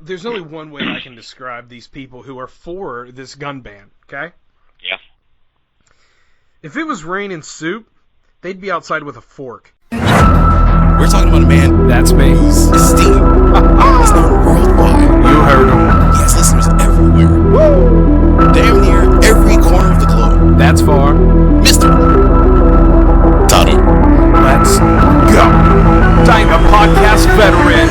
There's only one way I can describe these people who are for this gun ban, okay? Yeah. If it was raining soup, they'd be outside with a fork. We're talking about a man. That's me. Who's esteemed. He's known worldwide. You heard him. He has listeners everywhere. Woo! Damn near every corner of the globe. That's far. Mr. Todd. Let's go. I'm a podcast veteran.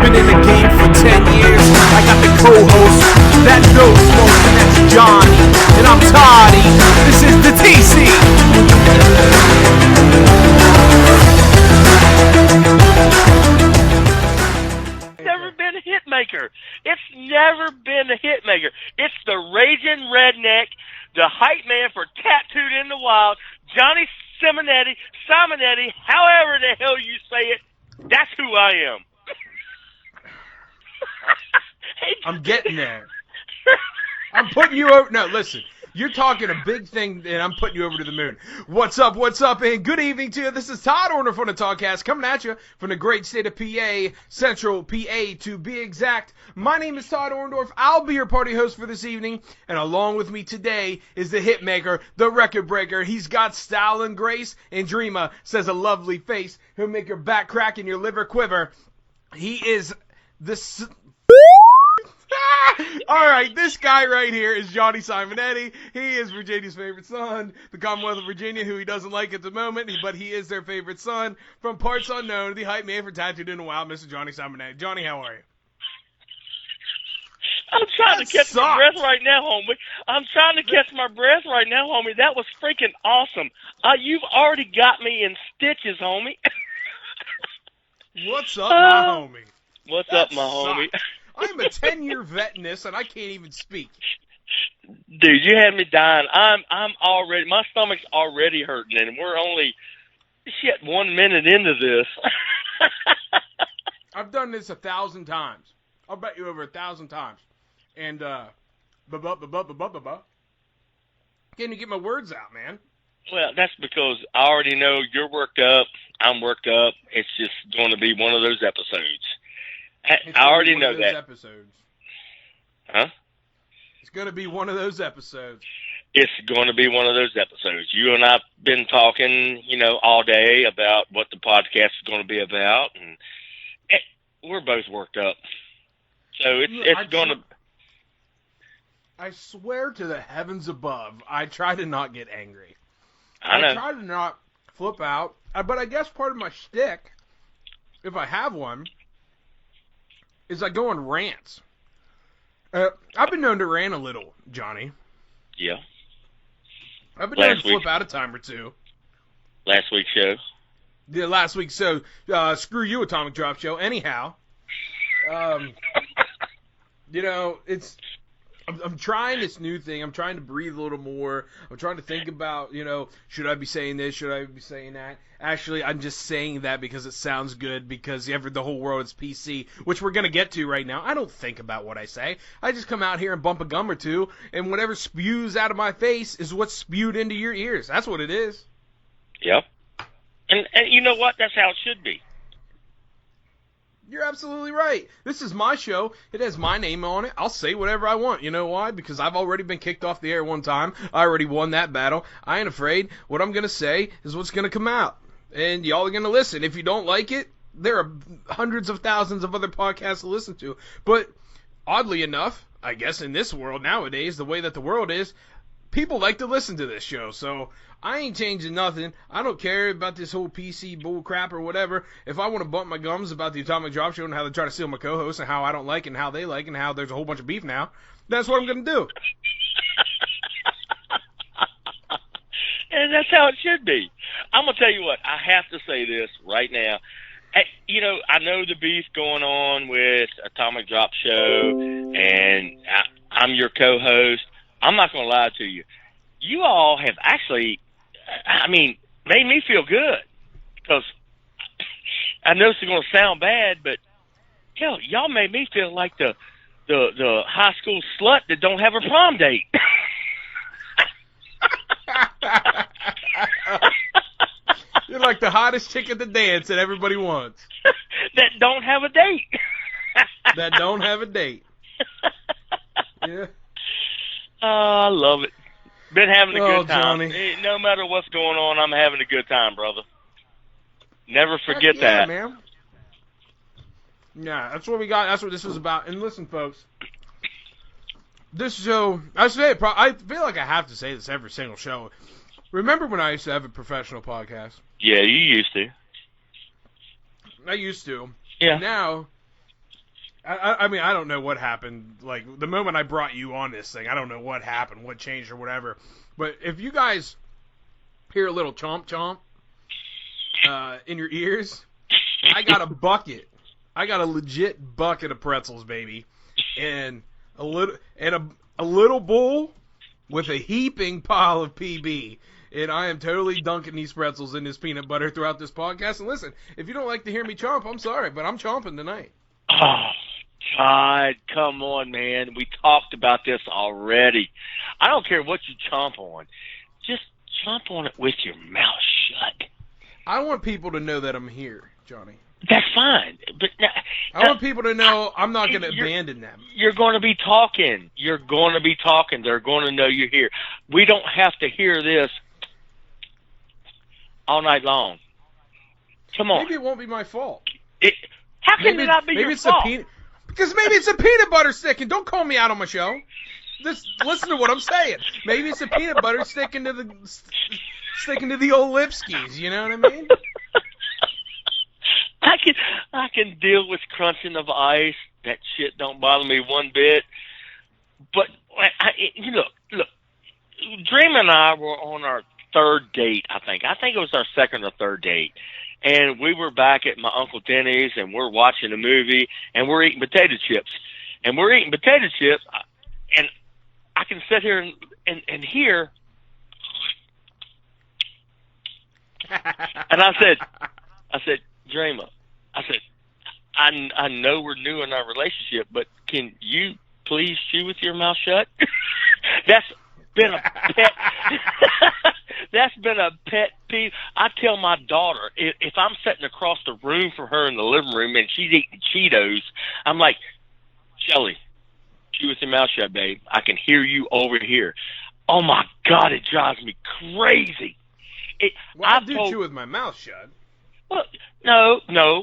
Been in the game for 10 years. I got the co-host that knows most, and that's Johnny. And I'm Toddy. This is the TC. Never been a hit maker. It's never been a hit maker. It's the raging redneck, the hype man for Tattooed in the Wild, Johnny Simonetti, however the hell you say it. That's who I am. I'm getting there. I'm putting you over. No, listen. You're talking a big thing, and I'm putting you over to the moon. What's up, and good evening to you. This is Todd Orndorff from the Talkcast, coming at you from the great state of PA, Central PA to be exact. My name is Todd Orndorff. I'll be your party host for this evening, and along with me today is the hit maker, the record breaker. He's got style and grace, and Dreama says a lovely face. He'll make your back crack and your liver quiver. He is the... All right, this guy right here is Johnny Simonetti. He is Virginia's favorite son, the Commonwealth of Virginia, who he doesn't like at the moment, but he is their favorite son. From parts unknown, the hype man for Tattooed in the Wild, Mr. Johnny Simonetti. Johnny, how are you? I'm trying to catch my breath right now, homie. That was freaking awesome. You've already got me in stitches, homie. What's up, my homie? What's up, my homie? I'm a 10-year vet in this, and I can't even speak. Dude, you had me dying. I'm already, my stomach's already hurting, and we're only, 1 minute into this. I've done this 1,000 times. I'll bet you over 1,000 times. And, can't even get my words out, man. Well, that's because I already know you're worked up, I'm worked up. It's just going to be one of those episodes. I already know that. Episodes. Huh? It's going to be one of those episodes. It's going to be one of those episodes. You and I have been talking, all day about what the podcast is going to be about, and we're both worked up. So it's going to... I swear to the heavens above, I try to not get angry. I know. I try to not flip out, but I guess part of my shtick, if I have one, is I go on rants. I've been known to rant a little, Johnny. Yeah. I've been known to flip out a time or two. Last week's show. Yeah, last week's show. Screw you, Atomic Drop Show. Anyhow, it's... I'm trying this new thing. I'm trying to breathe a little more. I'm trying to think about, should I be saying this? Should I be saying that? Actually, I'm just saying that because it sounds good, because the whole world is PC, which we're going to get to right now. I don't think about what I say. I just come out here and bump a gum or two, and whatever spews out of my face is what's spewed into your ears. That's what it is. Yep. And you know what? That's how it should be. You're absolutely right. This is my show. It has my name on it. I'll say whatever I want. You know why? Because I've already been kicked off the air one time. I already won that battle. I ain't afraid. What I'm going to say is what's going to come out. And y'all are going to listen. If you don't like it, there are hundreds of thousands of other podcasts to listen to. But oddly enough, I guess in this world nowadays, the way that the world is, people like to listen to this show. So I ain't changing nothing. I don't care about this whole PC bull crap or whatever. If I want to bump my gums about the Atomic Drop Show and how they try to steal my co-host and how I don't like and how they like and how there's a whole bunch of beef now, that's what I'm going to do. And that's how it should be. I'm going to tell you what, I have to say this right now. I know the beef going on with Atomic Drop Show, and I'm your co-host. I'm not going to lie to you. You all have actually, made me feel good, because I know it's going to sound bad, but hell, y'all made me feel like the high school slut that don't have a prom date. You're like the hottest chick at the dance that everybody wants. That don't have a date. that don't have a date. Yeah. Oh, I love it. Been having a good time. Johnny. No matter what's going on, I'm having a good time, brother. Never forget that. Man. Yeah, that's what we got. That's what this is about. And listen, folks, this show, I feel like I have to say this every single show. Remember when I used to have a professional podcast? Yeah, you used to. I used to. Yeah. Now, I mean, I don't know what happened. Like, the moment I brought you on this thing, I don't know what happened, what changed or whatever. But if you guys hear a little chomp chomp in your ears, I got a bucket. I got a legit bucket of pretzels, baby. And a little bowl with a heaping pile of PB. And I am totally dunking these pretzels in this peanut butter throughout this podcast. And listen, if you don't like to hear me chomp, I'm sorry, but I'm chomping tonight. Oh, God, come on, man. We talked about this already. I don't care what you chomp on. Just chomp on it with your mouth shut. I want people to know that I'm here, Johnny. That's fine. But I want people to know I'm not going to abandon them. You're going to be talking. You're going to be talking. They're going to know you're here. We don't have to hear this all night long. Come on. Maybe it won't be my fault. How can it not be your fault? Because maybe it's a peanut butter stick, and don't call me out on my show. Just listen to what I'm saying. Maybe it's a peanut butter sticking to the old Lipskis. You know what I mean? I can deal with crunching of ice. That shit don't bother me one bit. But look, Dream and I were on our third date. I think it was our second or third date, and we were back at my Uncle Denny's, and we're watching a movie, and we're eating potato chips, and I can sit here and hear. And I said, Dreamer, I know we're new in our relationship, but can you please chew with your mouth shut? That's been a pet. That's been a pet peeve. I tell my daughter, if I'm sitting across the room from her in the living room and she's eating Cheetos, I'm like, Shelly, chew with your mouth shut, babe. I can hear you over here. Oh my God, it drives me crazy. I do chew with my mouth shut. Well, no.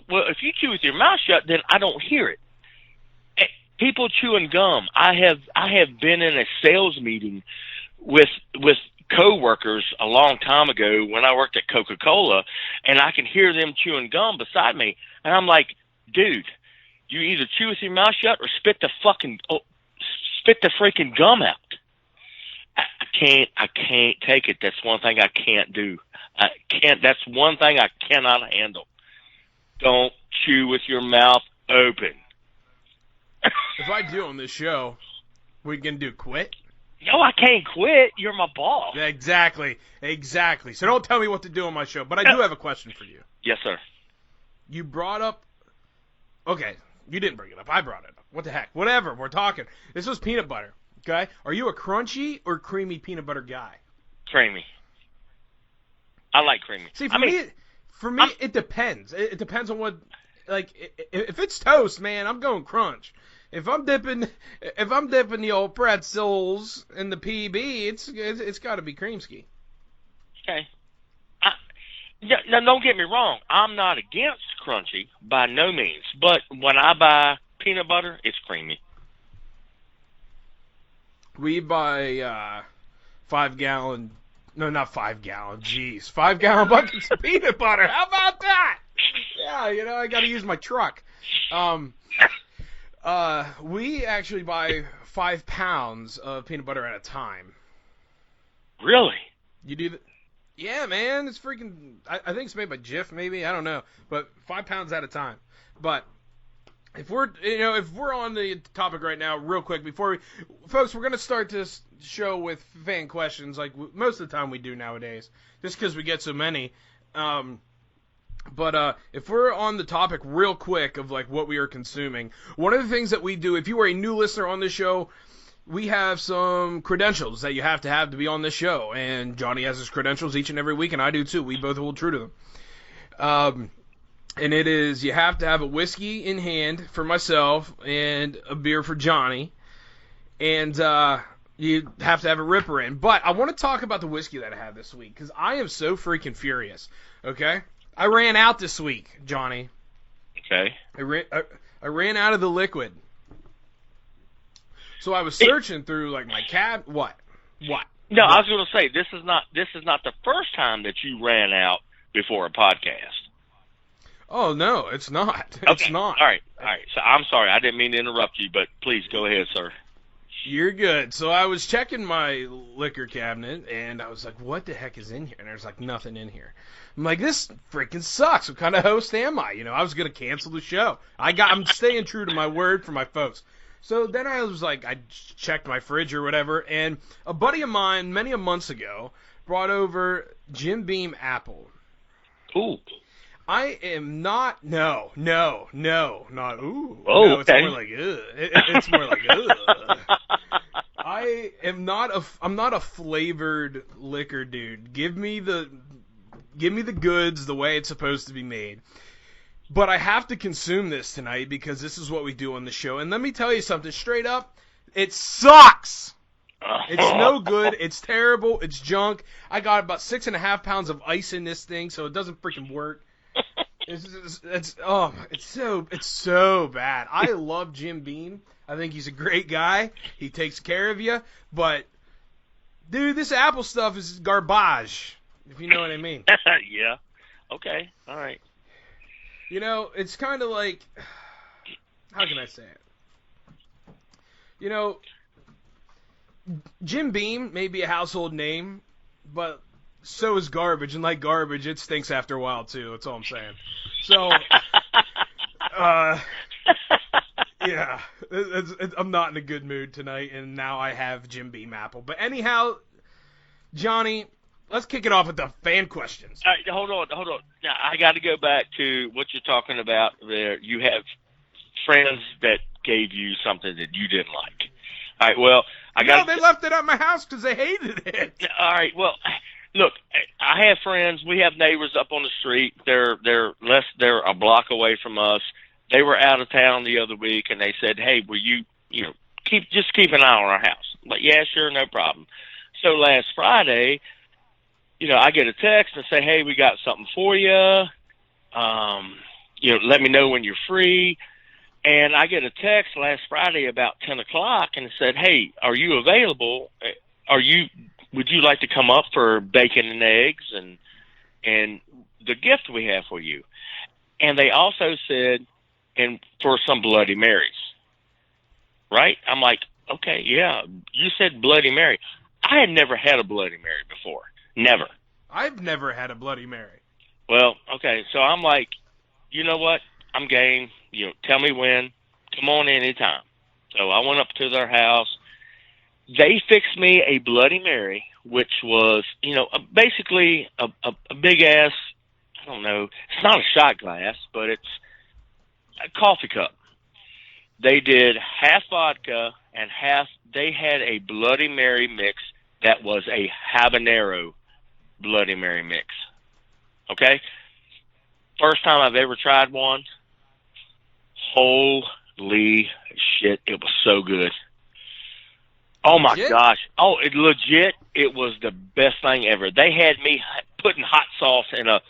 Well, if you chew with your mouth shut, then I don't hear it. People chewing gum. I have been in a sales meeting with coworkers a long time ago when I worked at Coca-Cola, and I can hear them chewing gum beside me, and I'm like, dude, you either chew with your mouth shut or spit the freaking gum out. I can't take it. That's one thing I can't do. That's one thing I cannot handle. Don't chew with your mouth open. If I do on this show, we can do quit? No, I can't quit. You're my boss. Exactly. So don't tell me what to do on my show. But I do have a question for you. Yes, sir. You brought up... Okay, you didn't bring it up. I brought it up. What the heck? Whatever, we're talking. This was peanut butter, okay? Are you a crunchy or creamy peanut butter guy? Creamy. I like creamy. See, for me, it depends. It depends on what... Like, if it's toast, man, I'm going crunch. If I'm dipping the old pretzels in the PB, it's got to be creamski. Okay. Now, don't get me wrong. I'm not against crunchy by no means, but when I buy peanut butter, it's creamy. We buy 5-gallon. No, not 5-gallon. Jeez, 5-gallon buckets of peanut butter. How about that? Yeah, I got to use my truck. We actually buy 5 pounds of peanut butter at a time. Really? You do that? Yeah, man. It's freaking... I think it's made by Jif, maybe. I don't know. But 5 pounds at a time. But if we're on the topic right now, real quick, folks, we're going to start this show with fan questions like most of the time we do nowadays, just because we get so many. But if we're on the topic real quick of like what we are consuming, one of the things that we do, if you are a new listener on this show, we have some credentials that you have to be on this show. And Johnny has his credentials each and every week, and I do too. We both hold true to them. And it is, you have to have a whiskey in hand for myself and a beer for Johnny. And you have to have a ripper in. But I want to talk about the whiskey that I have this week because I am so freaking furious. Okay? I ran out this week, Johnny. Okay. I ran out of the liquid. So I was searching through like my cab. What? No, I was going to say this is not the first time that you ran out before a podcast. Oh no, it's not. It's okay. not. All right. So I'm sorry, I didn't mean to interrupt you, but please go ahead, sir. You're good. So I was checking my liquor cabinet, and I was like, what the heck is in here? And there's like nothing in here. I'm like, this freaking sucks. What kind of host am I? I was going to cancel the show. I'm staying true to my word for my folks. So then I was like, I checked my fridge or whatever, and a buddy of mine many a months ago brought over Jim Beam Apple. Ooh. I am not, no, not, ooh. Oh, no, it's okay. more like, ugh. It's more like, ugh. I'm not a flavored liquor dude. Give me the goods the way it's supposed to be made. But I have to consume this tonight because this is what we do on the show. And let me tell you something straight up. It sucks. It's no good. It's terrible. It's junk. I got about 6.5 pounds of ice in this thing, so it doesn't freaking work. It's so bad. I love Jim Beam. I think he's a great guy. He takes care of you. But, dude, this Apple stuff is garbage, if you know what I mean. Yeah. Okay. All right. It's kind of like, how can I say it? Jim Beam may be a household name, but so is garbage, and like garbage, it stinks after a while too. That's all I'm saying. So, yeah, I'm not in a good mood tonight, and now I have Jim Beam Apple. But anyhow, Johnny, let's kick it off with the fan questions. All right, hold on. Now, I got to go back to what you're talking about there. You have friends that gave you something that you didn't like. All right, well, they left it at my house because they hated it. All right, well, look, I have friends. We have neighbors up on the street. They're a block away from us. They were out of town the other week, and they said, "Hey, will you keep an eye on our house?" I'm like, yeah, sure, no problem. So last Friday, I get a text and say, "Hey, we got something for you. Let me know when you're free." And I get a text last Friday about 10 o'clock and it said, "Hey, are you available? Would you like to come up for bacon and eggs and the gift we have for you?" And they also said, "And for some Bloody Marys." Right? I'm like, okay, yeah, you said Bloody Mary. I had never had a Bloody Mary before. Never. I've never had a Bloody Mary. Well, okay, so I'm like, you know what? I'm game. Tell me when. Come on anytime. So I went up to their house. They fixed me a Bloody Mary, which was, basically a big ass, I don't know, it's not a shot glass, but it's a coffee cup. They did half vodka and they had a Bloody Mary mix that was a habanero Bloody Mary mix. Okay? First time I've ever tried one. Holy shit, it was so good. Oh my gosh. Oh, it was the best thing ever. They had me putting hot sauce in a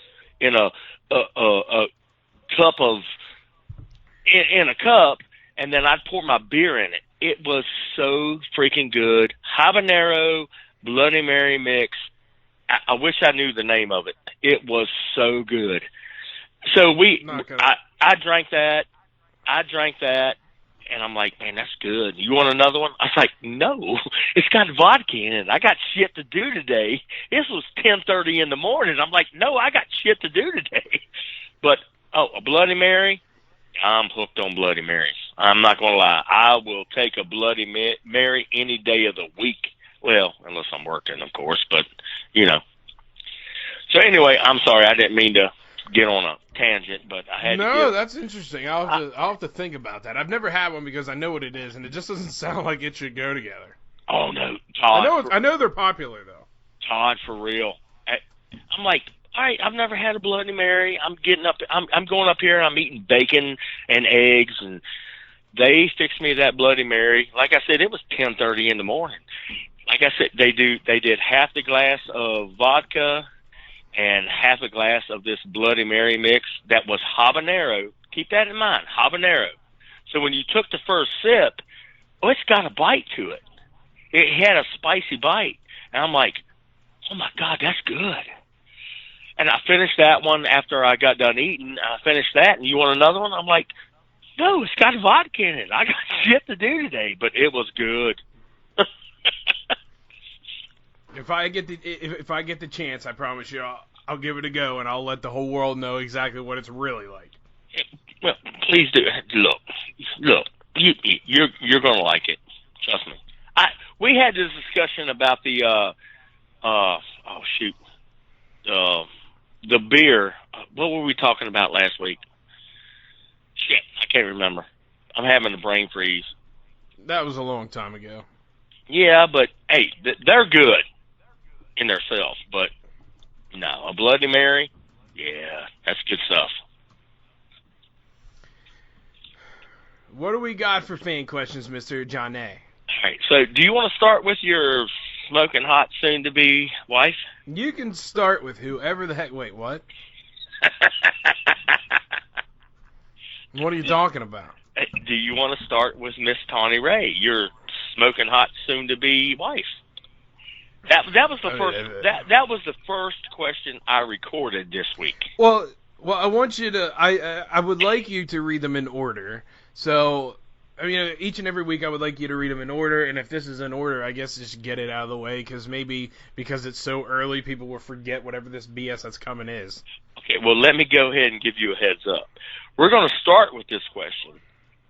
cup, and then I'd pour my beer in it. It was so freaking good. Habanero Bloody Mary mix. I wish I knew the name of it. It was so good. So I drank that. And I'm like, man, that's good. You want another one? I was like, no, it's got vodka in it. I got shit to do today. This was 10:30 in the morning. I'm like, no, I got shit to do today. But, a Bloody Mary, I'm hooked on Bloody Marys. I'm not going to lie. I will take a Bloody Mary any day of the week. Well, unless I'm working, of course, but, So anyway, I'm sorry. I didn't mean to get on a tangent, but I had to. No, that's interesting. I'll have to think about that. I've never had one because I know what it is, and it just doesn't sound like it should go together. Oh no, Todd! I know they're popular though. Todd, for real. I'm like, all right, I've never had a Bloody Mary. I'm going up here and I'm eating bacon and eggs, and they fixed me that Bloody Mary. Like I said, it was 10:30 in the morning. Like I said, they did half the glass of vodka and half a glass of this Bloody Mary mix that was habanero. Keep that in mind, habanero. So when you took the first sip, it's got a bite to it. It had a spicy bite. And I'm like, oh, my God, that's good. And I finished that one after I got done eating. I finished that, and you want another one? I'm like, no, it's got vodka in it. I got shit to do today, but it was good. If I get the chance, I promise you, I'll give it a go, and I'll let the whole world know exactly what it's really like. Well, please do. Look, you're gonna like it. Trust me. We had this discussion about the the beer. What were we talking about last week? Shit, I can't remember. I'm having a brain freeze. That was a long time ago. Yeah, but hey, they're good in themselves. But no, a Bloody Mary, yeah, that's good stuff. What do we got for fan questions, Mr. Johnny? All right, so do you want to start with your smoking hot soon-to-be wife? You can start with whoever the heck. Wait, what? What are you talking about? Do you want to start with Miss Tawny Ray, your smoking hot soon-to-be wife? That was the first. That was the first question I recorded this week. Well, I want you to. I would like you to read them in order. So, I mean, each and every week I would like you to read them in order, and if this is in order, I guess just get it out of the way, because maybe because it's so early, people will forget whatever this BS that's coming is. Okay, well, let me go ahead and give you a heads up. We're going to start with this question,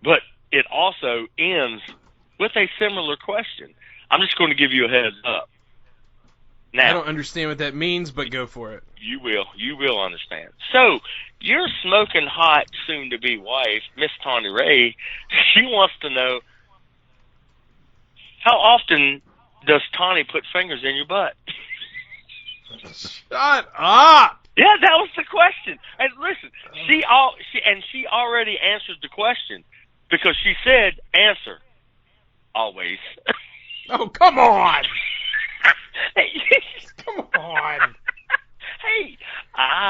but it also ends with a similar question. I'm just going to give you a heads up. Now, I don't understand what that means, but go for it. You will understand. So, your smoking hot soon-to-be wife, Miss Tawny Ray, she wants to know, how often does Tawny put fingers in your butt? Shut up! Yeah, that was the question. And listen, she already answered the question because she said, answer. Always. Oh, come on! Come on. Hey.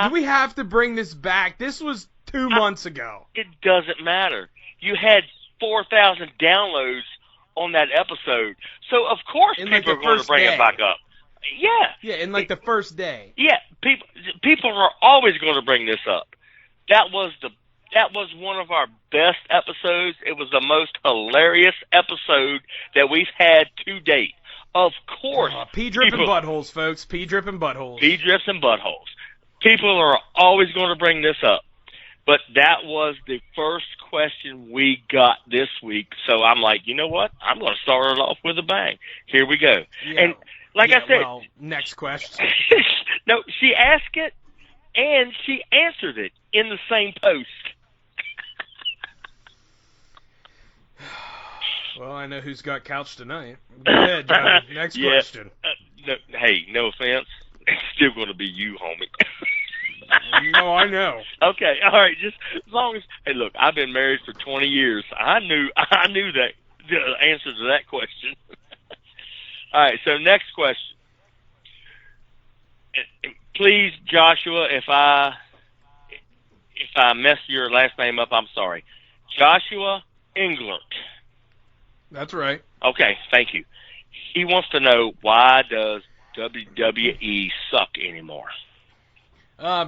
Do we have to bring this back? This was 2 months ago. It doesn't matter. You had 4,000 downloads on that episode. So, of course, people are going to bring it back up. Yeah. Yeah, in like the first day. Yeah, people are always going to bring this up. That was one of our best episodes. It was the most hilarious episode that we've had to date. Of course. Pee-dripping buttholes, folks. Pee-dripping buttholes. Pee-drips and buttholes. People are always going to bring this up. But that was the first question we got this week. So I'm like, you know what? I'm going to start it off with a bang. Here we go. Yeah. And like I said. Well, next question. No, she asked it, and she answered it in the same post. Well, I know who's got couch tonight. Go ahead, Johnny. Next question. No offense. It's still going to be you, homie. No, I know. Okay, all right. Just as long as, hey, look, I've been married for 20 years. I knew that the answer to that question. All right. So next question. Please, Joshua, if I mess your last name up, I'm sorry. Joshua Englert. That's right. Okay, thank you. He wants to know, why does WWE suck anymore?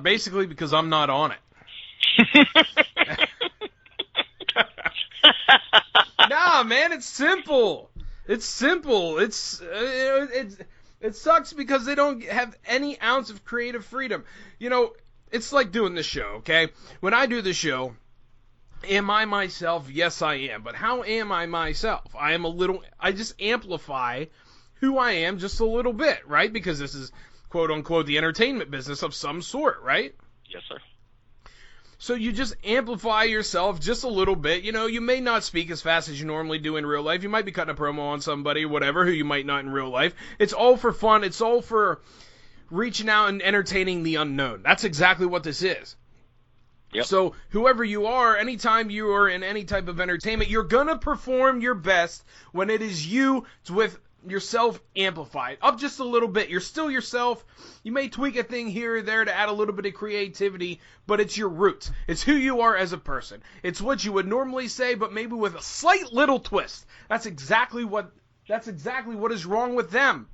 Basically because I'm not on it. Nah, man, it's simple. It's simple. It sucks because they don't have any ounce of creative freedom. You know, it's like doing this show, okay? When I do the show, am I myself? Yes, I am. But how am I myself? I just amplify who I am just a little bit, right? Because this is, quote unquote, the entertainment business of some sort, right? Yes, sir. So you just amplify yourself just a little bit. You know, you may not speak as fast as you normally do in real life. You might be cutting a promo on somebody or whatever who you might not in real life. It's all for fun. It's all for reaching out and entertaining the unknown. That's exactly what this is. Yep. So whoever you are, anytime you are in any type of entertainment, you're going to perform your best when it is you with yourself amplified. Up just a little bit. You're still yourself. You may tweak a thing here or there to add a little bit of creativity, but it's your roots. It's who you are as a person. It's what you would normally say, but maybe with a slight little twist. That's exactly what is wrong with them.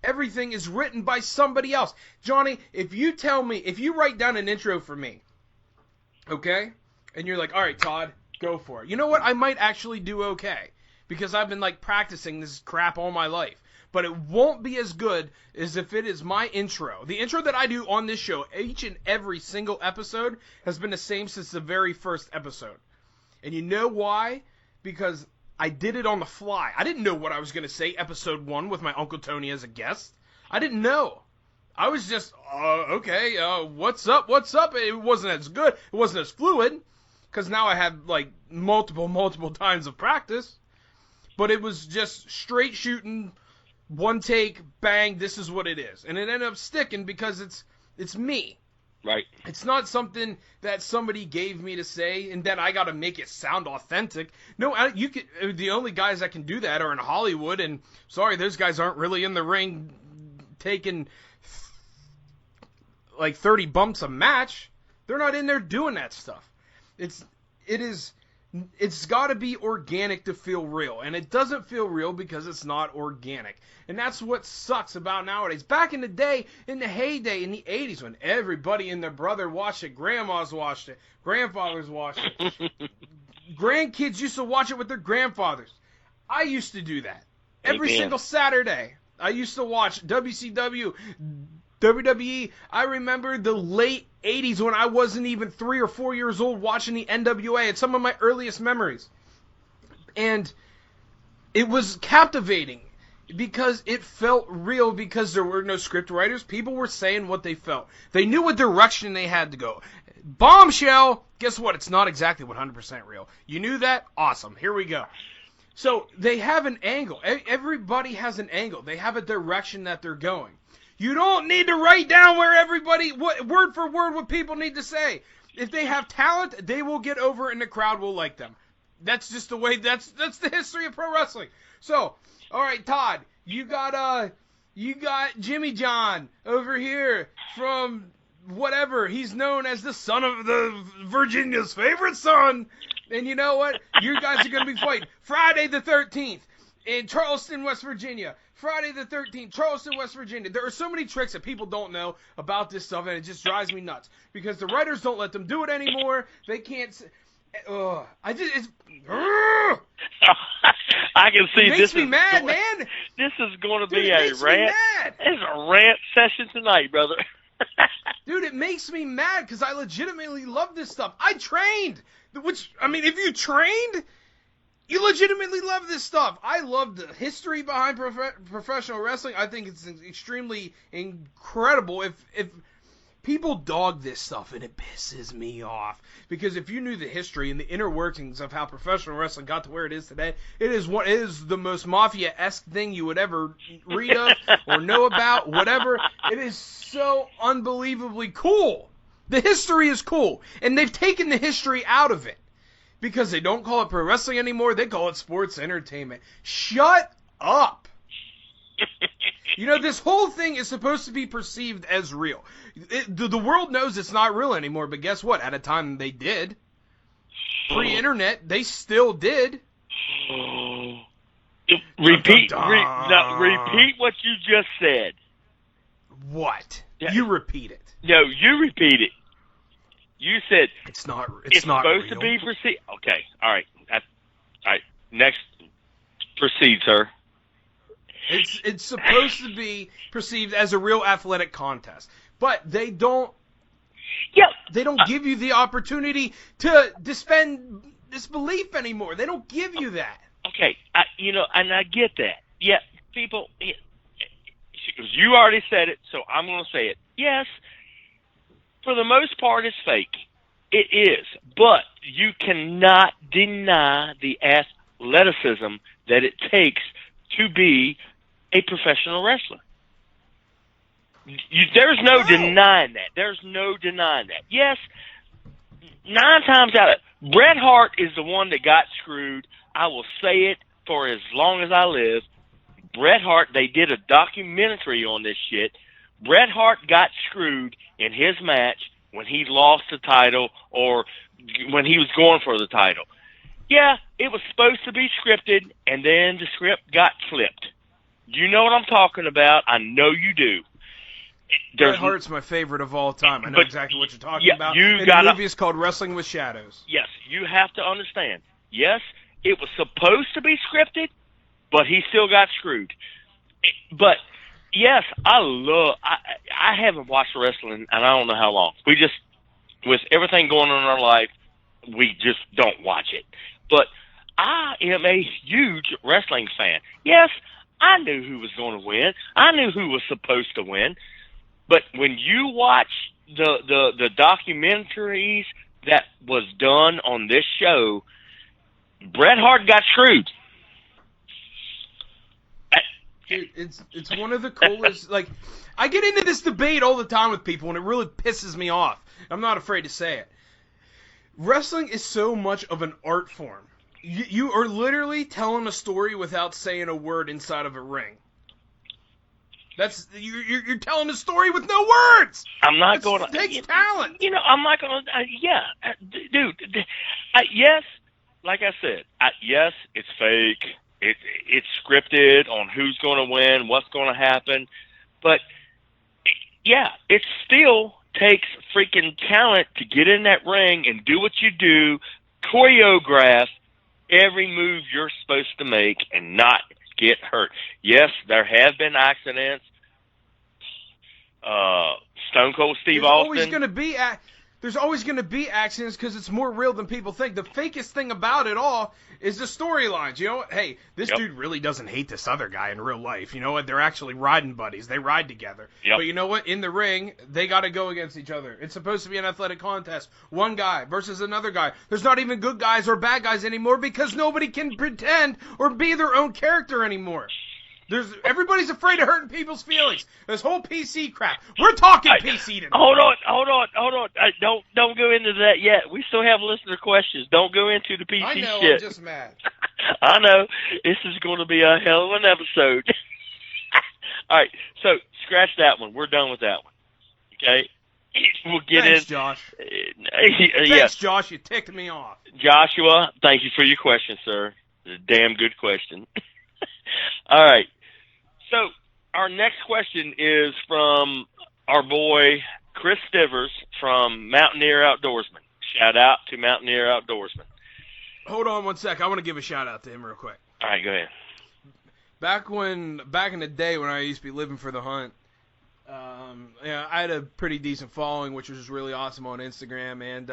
Everything is written by somebody else. Johnny, if you write down an intro for me, okay? And you're like, all right, Todd, go for it. You know what? I might actually do okay because I've been like practicing this crap all my life. But it won't be as good as if it is my intro. The intro that I do on this show, each and every single episode, has been the same since the very first episode. And you know why? Because I did it on the fly. I didn't know what I was going to say episode 1 with my Uncle Tony as a guest. I didn't know. I was just, okay, what's up? It wasn't as good. It wasn't as fluid, because now I have, like, multiple times of practice. But it was just straight shooting, one take, bang, this is what it is. And it ended up sticking because it's me. Right. It's not something that somebody gave me to say, and then I got to make it sound authentic. No, the only guys that can do that are in Hollywood, and sorry, those guys aren't really in the ring taking like 30 bumps a match. They're not in there doing that stuff. It's got to be organic to feel real, and it doesn't feel real because it's not organic. And that's what sucks about nowadays. Back in the day, in the heyday, in the 80s, when everybody and their brother watched it, grandmas watched it, grandfathers watched it, grandkids used to watch it with their grandfathers. I used to do that. Every single Saturday, I used to watch WCW, WWE. I remember the late 80s when I wasn't even 3 or 4 years old watching the NWA. It's some of my earliest memories. And it was captivating because it felt real, because there were no script writers. People were saying what they felt. They knew what direction they had to go. Bombshell, guess what? It's not exactly 100% real. You knew that? Awesome. Here we go. So they have an angle. Everybody has an angle. They have a direction that they're going. You don't need to write down word for word what people need to say. If they have talent, they will get over and the crowd will like them. That's just the way, that's the history of pro wrestling. So, all right, Todd, you got Jimmy John over here from whatever. He's known as the son of the Virginia's favorite son. And you know what? You guys are going to be fighting Friday the 13th in Charleston, West Virginia. Friday the 13th, Charleston, West Virginia. There are so many tricks that people don't know about this stuff, and it just drives me nuts. Because the writers don't let them do it anymore. They can't... I can see it makes me mad, man. This is going to be a rant. It's a rant session tonight, brother. Dude, it makes me mad because I legitimately love this stuff. I trained. If you trained... You legitimately love this stuff. I love the history behind professional wrestling. I think it's extremely incredible. If people dog this stuff, and it pisses me off. Because if you knew the history and the inner workings of how professional wrestling got to where it is today, it is the most mafia-esque thing you would ever read of or know about, whatever. It is so unbelievably cool. The history is cool. And they've taken the history out of it. Because they don't call it pro wrestling anymore, they call it sports entertainment. Shut up! This whole thing is supposed to be perceived as real. The world knows it's not real anymore, but guess what? At a time they did. Pre-internet, they still did. Repeat what you just said. What? Yeah. You repeat it. No, you repeat it. You said it's not supposed real. to be perceived. Okay, all right. All right. Next, proceed, sir. It's supposed to be perceived as a real athletic contest, but they don't. Yep. They don't give you the opportunity to suspend disbelief anymore. They don't give you that. Okay, and I get that. Yeah, people. You already said it, so I'm going to say it. Yes. For the most part, it's fake. It is. But you cannot deny the athleticism that it takes to be a professional wrestler. There's no denying that. There's no denying that. Yes, 9 times out of Bret Hart is the one that got screwed. I will say it for as long as I live. Bret Hart, they did a documentary on this shit. Bret Hart got screwed in his match when he lost the title or when he was going for the title. Yeah, it was supposed to be scripted, and then the script got flipped. You know what I'm talking about. I know you do. Bret Hart's my favorite of all time. I know exactly what you're talking about. The movie is called Wrestling with Shadows. Yes, you have to understand. Yes, it was supposed to be scripted, but he still got screwed. But yes, I haven't watched wrestling, and I don't know how long. We just, with everything going on in our life, we just don't watch it. But I am a huge wrestling fan. Yes, I knew who was going to win. I knew who was supposed to win. But when you watch the documentaries that was done on this show, Bret Hart got screwed. Dude, it's one of the coolest. Like, I get into this debate all the time with people, and it really pisses me off. I'm not afraid to say it. Wrestling is so much of an art form. You are literally telling a story without saying a word inside of a ring. You're telling a story with no words. I'm not going to. It takes talent. You know, I'm not going to. Dude. Yes, like I said, yes, it's fake. It's scripted on who's going to win, what's going to happen. But yeah, it still takes freaking talent to get in that ring and do what you do, choreograph every move you're supposed to make and not get hurt. Yes, there have been accidents. Stone Cold Steve Austin. There's always going to be accidents because it's more real than people think. The fakest thing about it all is the storylines. You know what? Hey, this dude really doesn't hate this other guy in real life. You know what? They're actually riding buddies. They ride together. Yep. But you know what? In the ring, they got to go against each other. It's supposed to be an athletic contest. One guy versus another guy. There's not even good guys or bad guys anymore because nobody can pretend or be their own character anymore. Everybody's afraid of hurting people's feelings. This whole PC crap. We're talking PC today. Hold on. Don't go into that yet. We still have listener questions. Don't go into the PC shit. I know, I'm just mad. I know. This is going to be a hell of an episode. All right, so scratch that one. We're done with that one. Okay? We'll get Thanks, in. Josh. Yes. Josh. You ticked me off. Joshua, thank you for your question, sir. It's a damn good question. All right. So our next question is from our boy Chris Stivers from Mountaineer Outdoorsman. Shout out to Mountaineer Outdoorsman. Hold on one sec. I want to give a shout out to him real quick. All right, go ahead. Back in the day when I used to be living for the hunt, I had a pretty decent following, which was really awesome on Instagram, and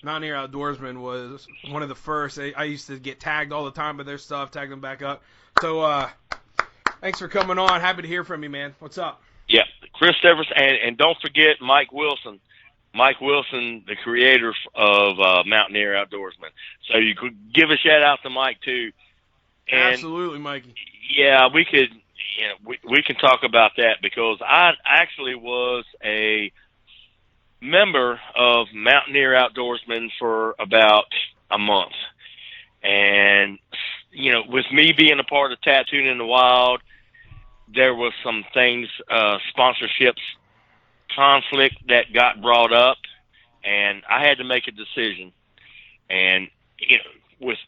Mountaineer Outdoorsman was one of the first. I used to get tagged all the time by their stuff, tag them back up. So, thanks for coming on. Happy to hear from you, man. What's up? Yeah, Chris Evers, and don't forget Mike Wilson. Mike Wilson, the creator of Mountaineer Outdoorsman. So you could give a shout out to Mike too. And absolutely, Mikey. Yeah, we could. We can talk about that because I actually was a member of Mountaineer Outdoorsman for about a month, and with me being a part of Tattooing in the Wild, there was some things, sponsorships, conflict that got brought up, and I had to make a decision. And, with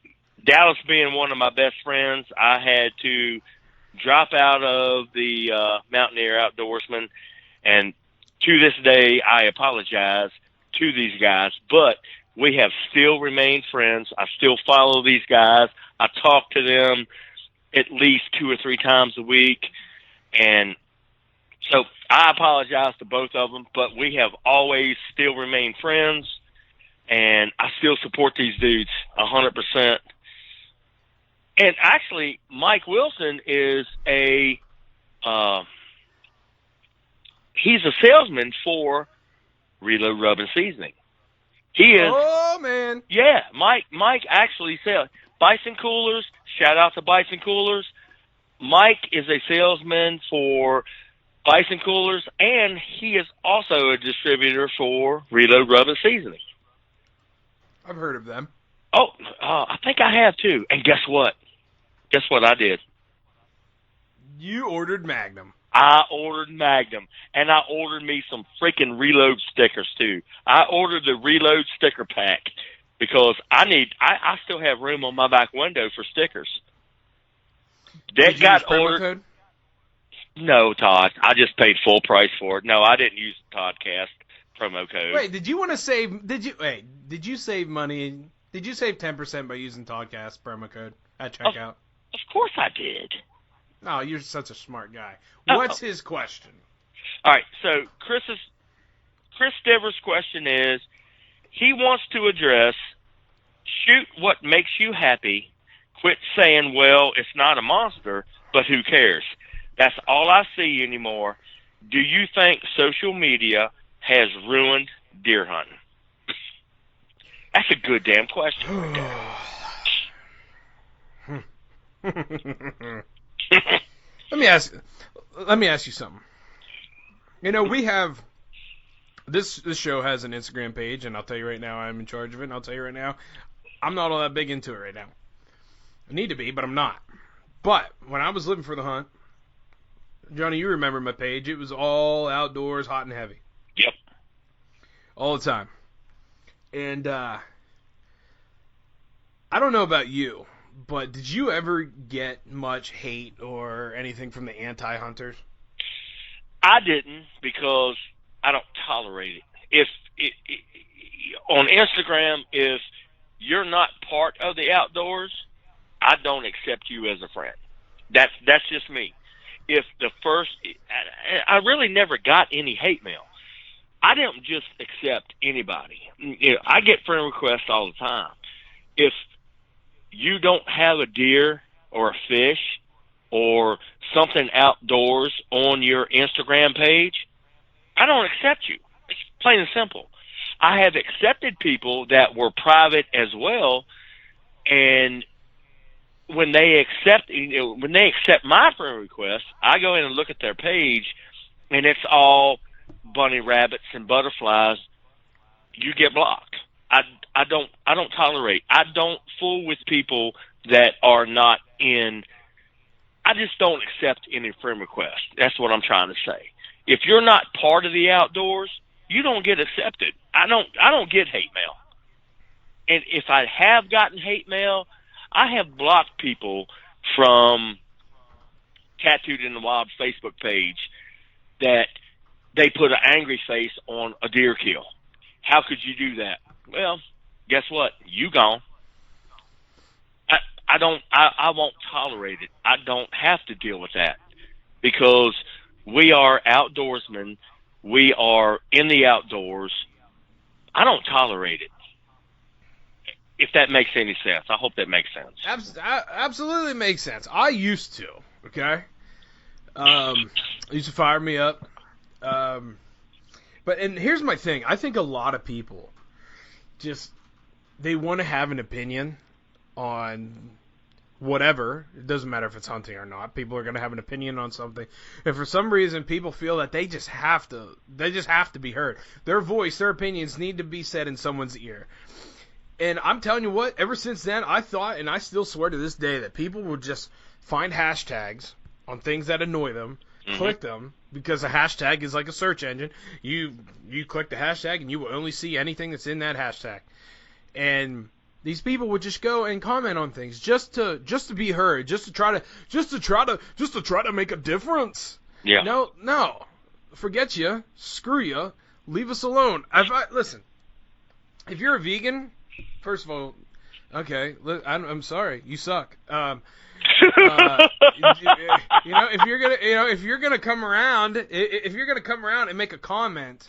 Dallas being one of my best friends, I had to drop out of the Mountaineer Outdoorsman, and to this day, I apologize to these guys, but we have still remained friends. I still follow these guys. I talk to them at least 2 or 3 times a week. And so I apologize to both of them, but we have always still remained friends. And I still support these dudes 100%. And actually, Mike Wilson is he's a salesman for Reload Rub and Seasoning. He is. Oh, man. Yeah, Mike actually sells Bison Coolers. Shout out to Bison Coolers. Mike is a salesman for Bison Coolers, and he is also a distributor for Reload Rub and Seasoning. I've heard of them. Oh, I think I have too. And guess what? Guess what I did? You ordered Magnum. I ordered Magnum, and I ordered me some freaking Reload stickers too. I ordered the Reload sticker pack because I still have room on my back window for stickers. That Did you got use promo ordered. code? No, Todd. I just paid full price for it. No, I didn't use the Toddcast promo code. Wait, did you want to save? Did you save money? Did you save 10% by using Toddcast promo code at checkout? Of course I did. Oh, you're such a smart guy. Oh. What's his question? All right, so Chris Stiver's question is, he wants to address, shoot what makes you happy, quit saying, well, it's not a monster, but who cares? That's all I see anymore. Do you think social media has ruined deer hunting? That's a good damn question. Let me ask you something. You know, we have this show has an Instagram page, and I'll tell you right now, I'm in charge of it. And I'll tell you right now, I'm not all that big into it right now. I need to be, but I'm not. But when I was living for the hunt, Johnny, you remember my page? It was all outdoors, hot and heavy. Yep. All the time. And I don't know about you, but did you ever get much hate or anything from the anti-hunters? I didn't, because I don't tolerate it. On Instagram, if you're not part of the outdoors, I don't accept you as a friend. That's just me. I really never got any hate mail. I don't just accept anybody. You know, I get friend requests all the time. If you don't have a deer or a fish or something outdoors on your Instagram page, I don't accept you. It's plain and simple. I have accepted people that were private as well, and when they accept my friend request, I go in and look at their page, and it's all bunny rabbits and butterflies. You get blocked. I don't tolerate. I don't fool with people that are not in. I just don't accept any friend requests. That's what I'm trying to say. If you're not part of the outdoors, you don't get accepted. I don't get hate mail. And if I have gotten hate mail, I have blocked people from Tattooed in the Wild Facebook page that they put an angry face on a deer kill. How could you do that? Well, guess what? You gone. I won't tolerate it. I don't have to deal with that, because we are outdoorsmen. We are in the outdoors. I don't tolerate it. If that makes any sense. I hope that makes sense. Absolutely makes sense. I used to, okay? It used to fire me up. And here's my thing. I think a lot of people they want to have an opinion on whatever. It doesn't matter if it's hunting or not. People are going to have an opinion on something. And for some reason, people feel that they just have to be heard. Their voice, their opinions need to be said in someone's ear. And I'm telling you what, ever since then, I thought, and I still swear to this day, that people will just find hashtags on things that annoy them, click them, because a hashtag is like a search engine. You click the hashtag, and you will only see anything that's in that hashtag. And these people would just go and comment on things just to be heard, just to try to make a difference. Yeah. No, forget you, screw you, leave us alone. Listen, if you're a vegan. First of all, okay, I'm sorry, you suck. If you're gonna come around and make a comment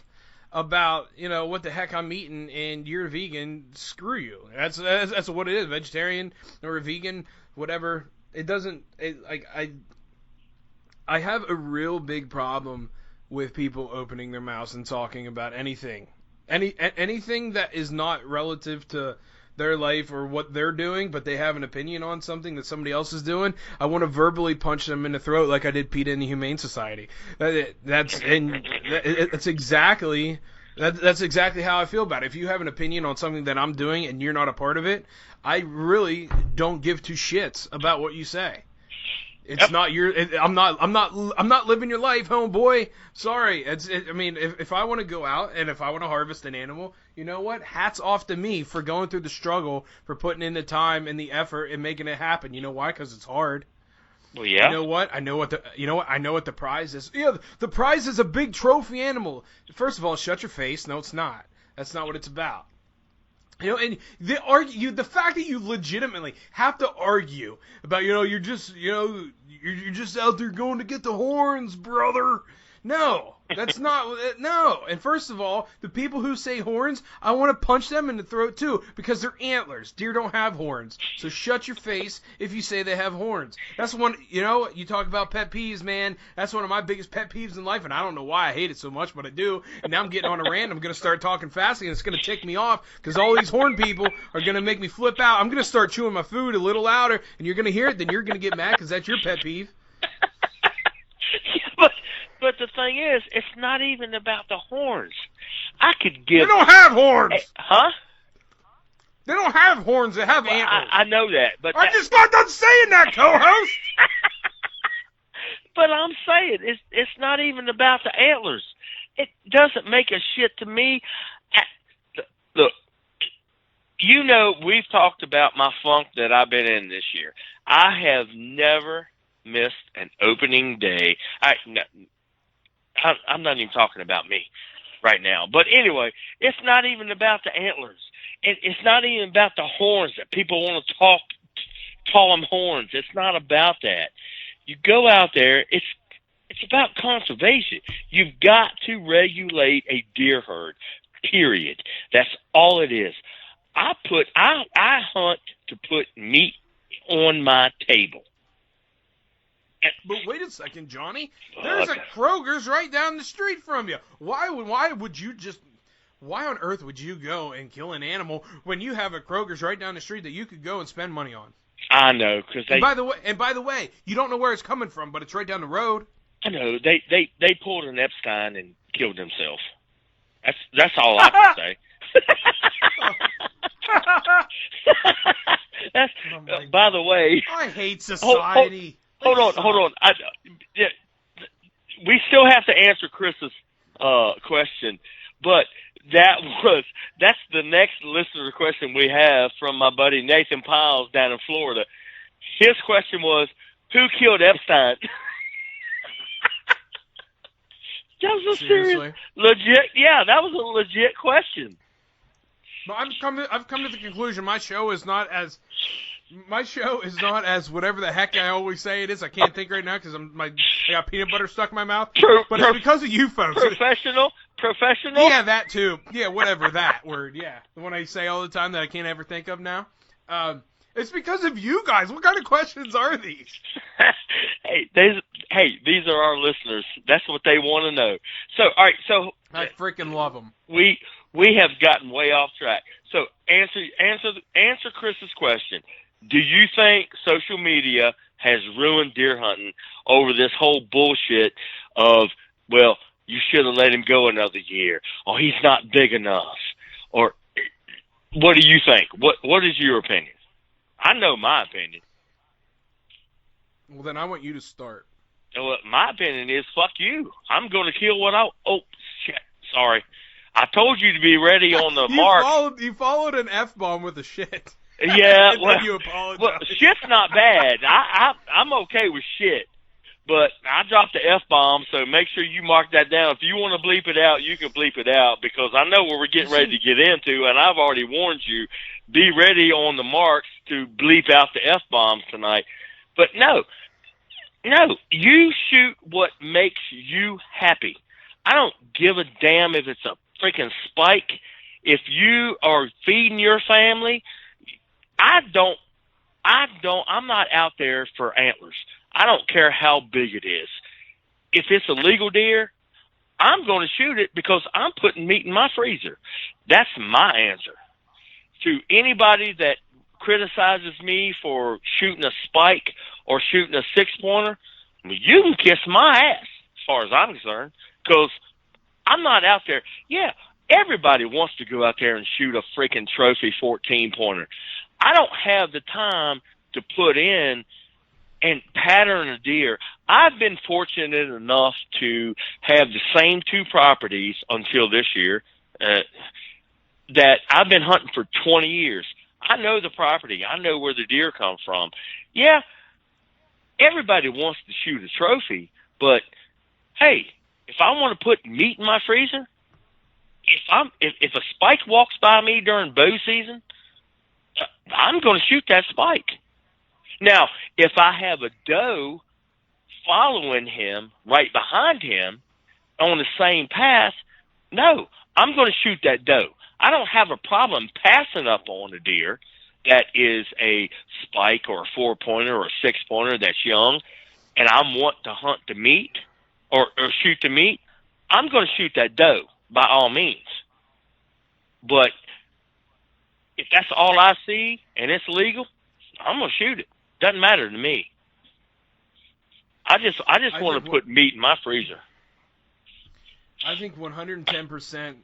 about, what the heck I'm eating and you're a vegan, screw you. That's what it is, vegetarian or a vegan, whatever. It doesn't. I have a real big problem with people opening their mouths and talking about anything. Anything that is not relative to their life or what they're doing, but they have an opinion on something that somebody else is doing, I want to verbally punch them in the throat like I did PETA in the Humane Society. That's exactly how I feel about it. If you have an opinion on something that I'm doing and you're not a part of it, I really don't give two shits about what you say. It's not your. I'm not living your life, homeboy. Sorry. I mean, if I want to go out and if I want to harvest an animal, you know what? Hats off to me for going through the struggle, for putting in the time and the effort and making it happen. You know why? Because it's hard. Well, yeah. You know what? I know what the prize is. Yeah, the prize is a big trophy animal. First of all, shut your face. No, it's not. That's not what it's about. You know, and the fact that you legitimately have to argue about, you're just out there going to get the horns, brother. No, that's not, no. And first of all, the people who say horns, I want to punch them in the throat too, because they're antlers. Deer don't have horns. So shut your face if you say they have horns. That's one, you talk about pet peeves, man. That's one of my biggest pet peeves in life, and I don't know why I hate it so much, but I do. And now I'm getting on a rant. I'm going to start talking fast, and it's going to tick me off, because all these horn people are going to make me flip out. I'm going to start chewing my food a little louder, and you're going to hear it, then you're going to get mad, because that's your pet peeve. But the thing is, it's not even about the horns. I could give... They don't have horns! Huh? They don't have horns. They have antlers. I know that, but... I just got done saying that, co-host! But I'm saying, it's not even about the antlers. It doesn't make a shit to me. Look, we've talked about my funk that I've been in this year. I have never missed an opening day. I'm not even talking about me right now. But anyway, it's not even about the antlers. It's not even about the horns that people want to call them horns. It's not about that. You go out there, it's about conservation. You've got to regulate a deer herd, period. That's all it is. I hunt to put meat on my table. But wait a second, Johnny. There's a Kroger's right down the street from you. Why on earth would you go and kill an animal when you have a Kroger's right down the street that you could go and spend money on? I know, because they. And by the way, you don't know where it's coming from, but it's right down the road. I know they pulled an Epstein and killed himself. That's all I can say. That's. By the way, I hate society. Hold on. We still have to answer Chris's question, but that's the next listener question we have from my buddy Nathan Piles down in Florida. His question was, who killed Epstein? That was a serious, legit. Yeah, that was a legit question. But I've come to the conclusion my show is not as whatever the heck I always say it is. I can't think right now because I got peanut butter stuck in my mouth. But it's because of you folks. Professional. Yeah, that too. Yeah, whatever that word. Yeah, the one I say all the time that I can't ever think of now. It's because of you guys. What kind of questions are these? These are our listeners. That's what they want to know. So, all right. So I freaking love them. We have gotten way off track. So answer Chris's question. Do you think social media has ruined deer hunting over this whole bullshit of, well, you should have let him go another year, or he's not big enough, or what do you think? What is your opinion? I know my opinion. Well, then I want you to start. Well, my opinion is, fuck you. I'm going to kill oh, shit, sorry. I told you to be ready on the mark. You followed an F-bomb with a shit. Yeah, you apologize. Well, shit's not bad. I'm okay with shit, but I dropped the F-bomb, so make sure you mark that down. If you want to bleep it out, you can bleep it out, because I know what we're getting ready to get into, and I've already warned you. Be ready on the marks to bleep out the F-bombs tonight. But no, you shoot what makes you happy. I don't give a damn if it's a freaking spike. If you are feeding your family, I'm not out there for antlers. I don't care how big it is. If it's a legal deer, I'm going to shoot it because I'm putting meat in my freezer. That's my answer. to anybody that criticizes me for shooting a spike or shooting a 6-pointer, you can kiss my ass as far as I'm concerned, because I'm not out there. Yeah, everybody wants to go out there and shoot a freaking trophy 14-pointer. I don't have the time to put in and pattern a deer. I've been fortunate enough to have the same 2 properties until this year that I've been hunting for 20 years. I know the property. I know where the deer come from. Yeah, everybody wants to shoot a trophy, but hey, if I want to put meat in my freezer, if a spike walks by me during bow season, I'm going to shoot that spike. Now, if I have a doe following him, right behind him, on the same path, no, I'm going to shoot that doe. I don't have a problem passing up on a deer that is a spike or a 4-pointer or a 6-pointer that's young, and I want to hunt the meat or shoot the meat. I'm going to shoot that doe by all means. But if that's all I see and it's legal, I'm going to shoot it. Doesn't matter to me. I just want to put meat in my freezer. I think 110%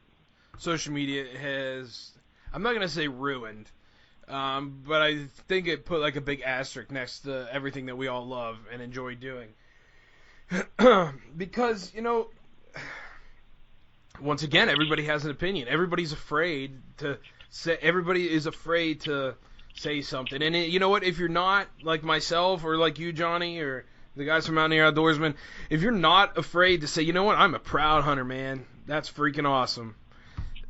social media has, I'm not going to say ruined, but I think it put like a big asterisk next to everything that we all love and enjoy doing. Because, once again, everybody has an opinion. Everybody is afraid to say something. And you know what? If you're not like myself or like you, Johnny, or the guys from Out Here Outdoorsman, if you're not afraid to say, you know what, I'm a proud hunter, man. That's freaking awesome.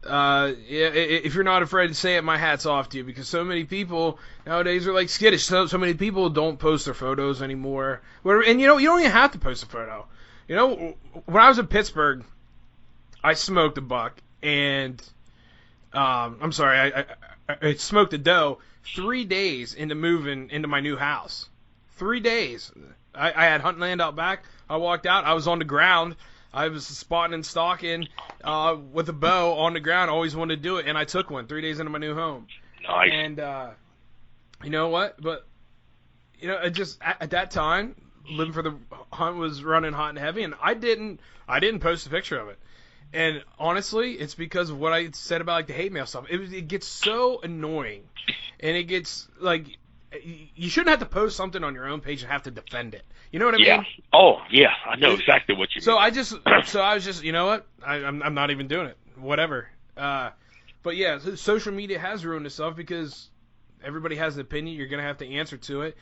If you're not afraid to say it, my hat's off to you, because so many people nowadays are like skittish. So many people don't post their photos anymore. And you don't even have to post a photo. When I was in Pittsburgh, I smoked a buck, and I'm sorry, I smoked a doe 3 days into moving into my new house. 3 days. I had hunting land out back. I walked out. I was on the ground. I was spotting and stalking with a bow on the ground. I always wanted to do it, and I took one 3 days into my new home. Nice. And you know what? But just at that time, living for the hunt was running hot and heavy, and I didn't post a picture of it. And honestly, it's because of what I said about like the hate mail stuff. It gets so annoying, and it gets like you shouldn't have to post something on your own page and have to defend it. You know what I mean? Yeah. Oh, yeah. I know exactly what you mean. So I was just, you know what? I'm not even doing it. Whatever. But yeah, social media has ruined itself because everybody has an opinion. You're gonna have to answer to it.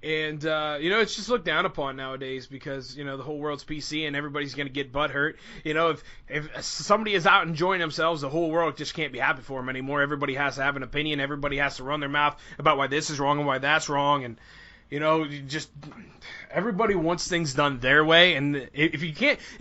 And, it's just looked down upon nowadays because, the whole world's PC and everybody's going to get butthurt. If somebody is out enjoying themselves, the whole world just can't be happy for them anymore. Everybody has to have an opinion. Everybody has to run their mouth about why this is wrong and why that's wrong. And, just everybody wants things done their way. And if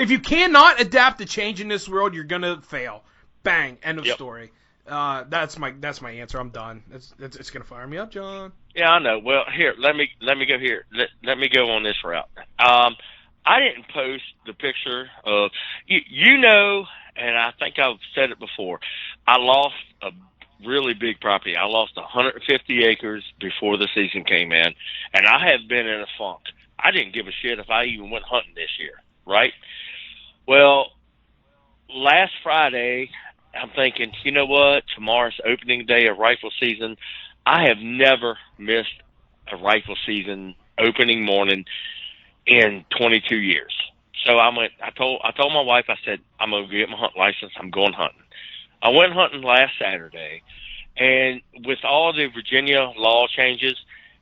you cannot adapt to change in this world, you're going to fail. Bang. End of story. That's my answer. I'm done. It's gonna fire me up, John. Yeah, I know. Well, here, let me go here. Let me go on this route. I didn't post the picture of and I think I've said it before. I lost a really big property. I lost 150 acres before the season came in, and I have been in a funk. I didn't give a shit if I even went hunting this year, right? Well, last Friday, I'm thinking, you know what? Tomorrow's opening day of rifle season. I have never missed a rifle season opening morning in 22 years. So I told my wife, I said, I'm going to get my hunt license. I'm going hunting. I went hunting last Saturday, and with all the Virginia law changes,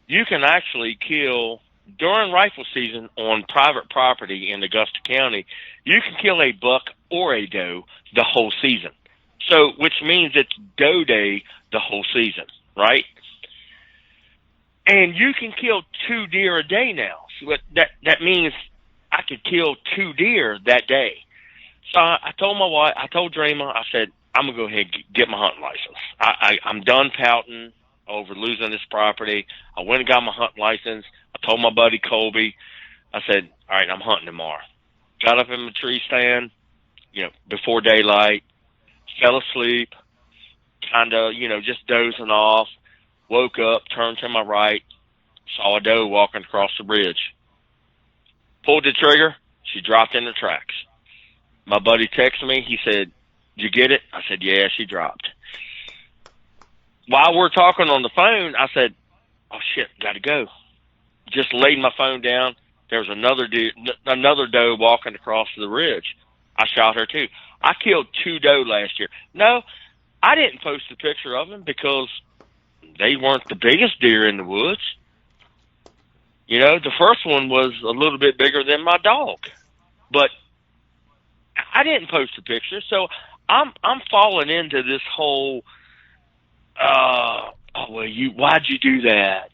you can actually kill during rifle season on private property in Augusta County. You can kill a buck or a doe the whole season. So, which means it's doe day the whole season, right? And you can kill 2 deer a day now. So that means I could kill 2 deer that day. So I told my wife, I told Dreamer, I said, I'm going to go ahead and get my hunting license. I'm done pouting over losing this property. I went and got my hunting license. I told my buddy Colby, I said, all right, I'm hunting tomorrow. Got up in my tree stand, before daylight, fell asleep, kind of, just dozing off. Woke up, turned to my right, saw a doe walking across the bridge. Pulled the trigger. She dropped in the tracks. My buddy texted me. He said, "Did you get it?" I said, "Yeah, she dropped." While we're talking on the phone, I said, "Oh, shit, got to go." Just laid my phone down. There was another doe walking across the ridge. I shot her, too. I killed 2 doe last year. No, I didn't post a picture of them because they weren't the biggest deer in the woods. The first one was a little bit bigger than my dog. But I didn't post a picture, so I'm falling into this whole why'd you do that?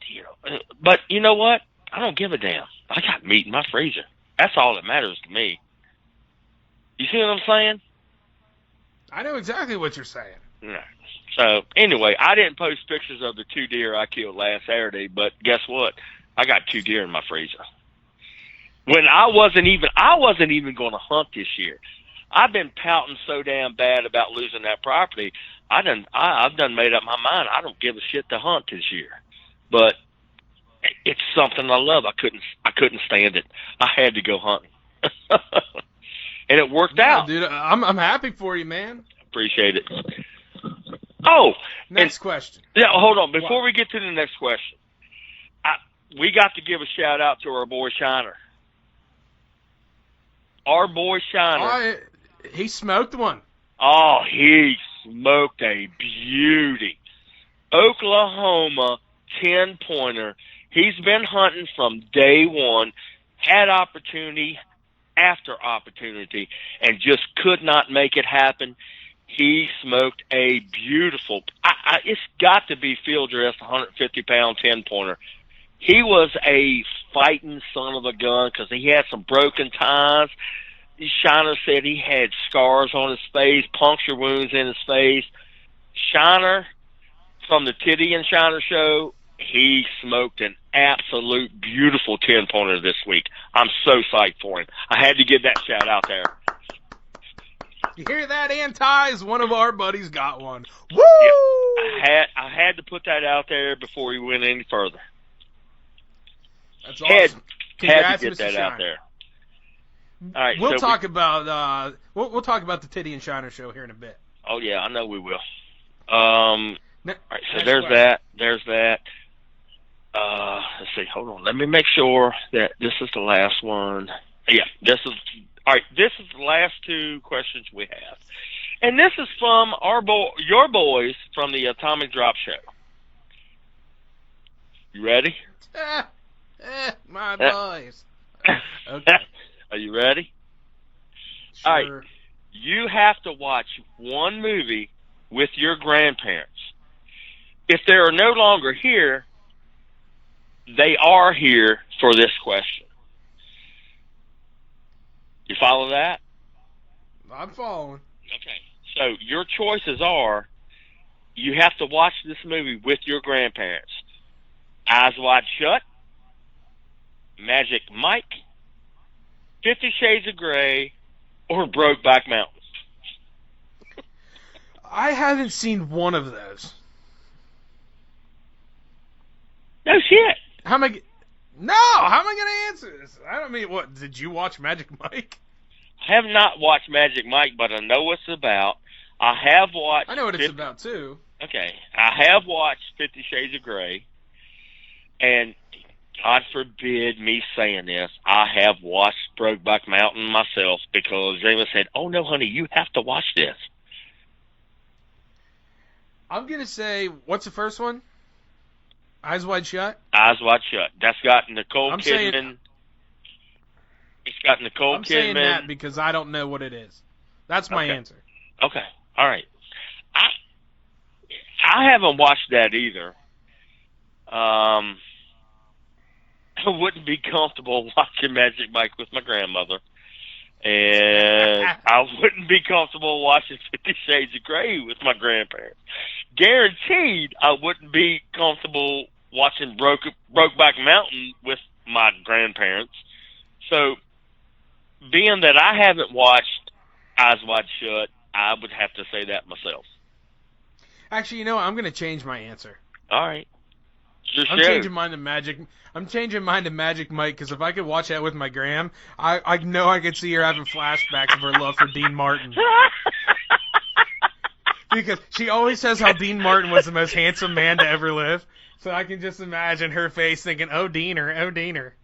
But you know what? I don't give a damn. I got meat in my freezer. That's all that matters to me. You see what I'm saying? I know exactly what you're saying. Yeah. So anyway, I didn't post pictures of the 2 deer I killed last Saturday, but guess what? I got 2 deer in my freezer. When I wasn't even going to hunt this year. I've been pouting so damn bad about losing that property. I've done made up my mind. I don't give a shit to hunt this year, but it's something I love. I couldn't stand it. I had to go hunting, and it worked out. Dude, I'm happy for you, man. Appreciate it. Oh, next question. Yeah, hold on. Before we get to the next question, we got to give a shout out to our boy Shiner. Our boy Shiner. He smoked one. Oh, he smoked a beauty. Oklahoma 10-pointer. He's been hunting from day one, had opportunity after opportunity, and just could not make it happen. He smoked a beautiful, it's got to be field dressed 150-pound 10-pointer. He was a fighting son of a gun because he had some broken ties. Shiner said he had scars on his face, puncture wounds in his face. Shiner, from the Titty and Shiner show, he smoked an absolute beautiful 10-pointer this week. I'm so psyched for him. I had to give that shout out there. You hear that, Antis? One of our buddies got one. Woo! Yeah, I had to put that out there before he went any further. That's awesome. Had to get Mr. that Shiner. out there. All right, we'll talk about we'll talk about the Titty and Shiner show here in a bit. Oh yeah, I know we will. All right, so there's question. that. Let's see. Hold on. Let me make sure that this is the last one. Yeah, this is all right. This is the last 2 questions we have, and this is from your boys from the Atomic Drop Show. You ready? My boys. Okay. Are you ready? Sure. All right. You have to watch one movie with your grandparents. If they are no longer here, they are here for this question. You follow that? I'm following. Okay. So your choices are, you have to watch this movie with your grandparents. Eyes Wide Shut, Magic Mike, 50 Shades of Grey, or Brokeback Mountain. I haven't seen one of those. No shit. How am I going to answer this? I don't mean, what, did you watch Magic Mike? I have not watched Magic Mike, but I know what it's about. I have watched... I know what it's about, too. Okay. I have watched 50 Shades of Grey, and God forbid me saying this, I have watched Brokeback Mountain myself because Jayla said, "Oh, no, honey, you have to watch this." I'm going to say, what's the first one? Eyes Wide Shut? Eyes Wide Shut. That's got Nicole I'm Kidman. saying- It's got Nicole I'm Kidman. saying that because I don't know what it is. That's my answer. Okay. All right. I haven't watched that either. I wouldn't be comfortable watching Magic Mike with my grandmother. And I wouldn't be comfortable watching 50 Shades of Grey with my grandparents. Guaranteed I wouldn't be comfortable watching Brokeback Mountain with my grandparents. So, being that I haven't watched Eyes Wide Shut, I would have to say that myself. Actually, you know what? I'm going to change my answer. All right. I'm changing mine to Magic. I'm changing mine to Magic Mike because if I could watch that with my gram, I know I could see her having flashbacks of her love for Dean Martin. Because she always says how Dean Martin was the most handsome man to ever live. So I can just imagine her face thinking, "Oh, Diener, oh, Diener."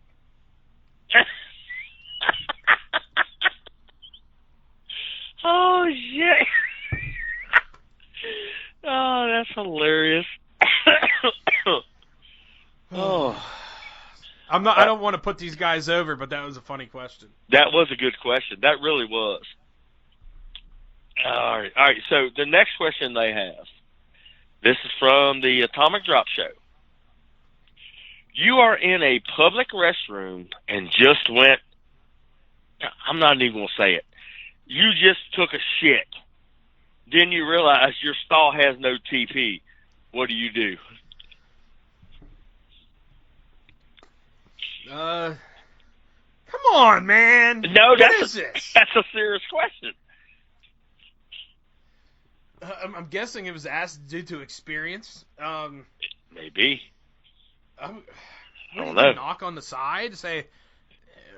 Oh shit! Oh, that's hilarious. Oh, I don't want to put these guys over, but that was a funny question. that was a good question. That really was. All right. So the next question they have. This is from the Atomic Drop Show. You are in a public restroom and just went. I'm not even gonna say it. You just took a shit. Then you realize your stall has no TP. What do you do? Come on, man. No, What is this? that's a serious question. I'm guessing it was asked due to experience. Maybe. I don't know. Knock on the side, say,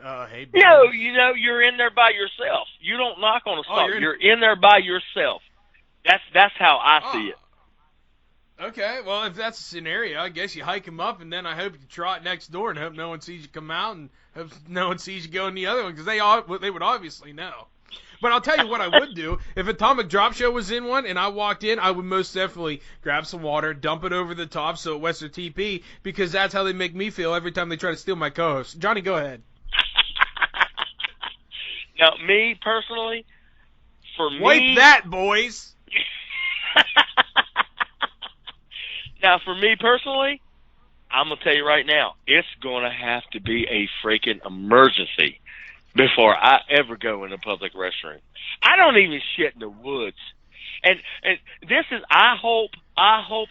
"Hey." No, you're in there by yourself. You don't knock on a stall. You're in there by yourself. That's how I see it. Okay, well, if that's the scenario, I guess you hike him up, and then I hope you trot next door and hope no one sees you come out and hope no one sees you go in the other one, because they would obviously know. But I'll tell you what I would do. If Atomic Drop Show was in one and I walked in, I would most definitely grab some water, dump it over the top so it wets their TP, because that's how they make me feel every time they try to steal my co-host. Johnny, go ahead. Now, me personally, Wipe that, boys! Now, for me personally, I'm going to tell you right now, it's going to have to be a freaking emergency before I ever go in a public restroom. I don't even shit in the woods. And this is, I hope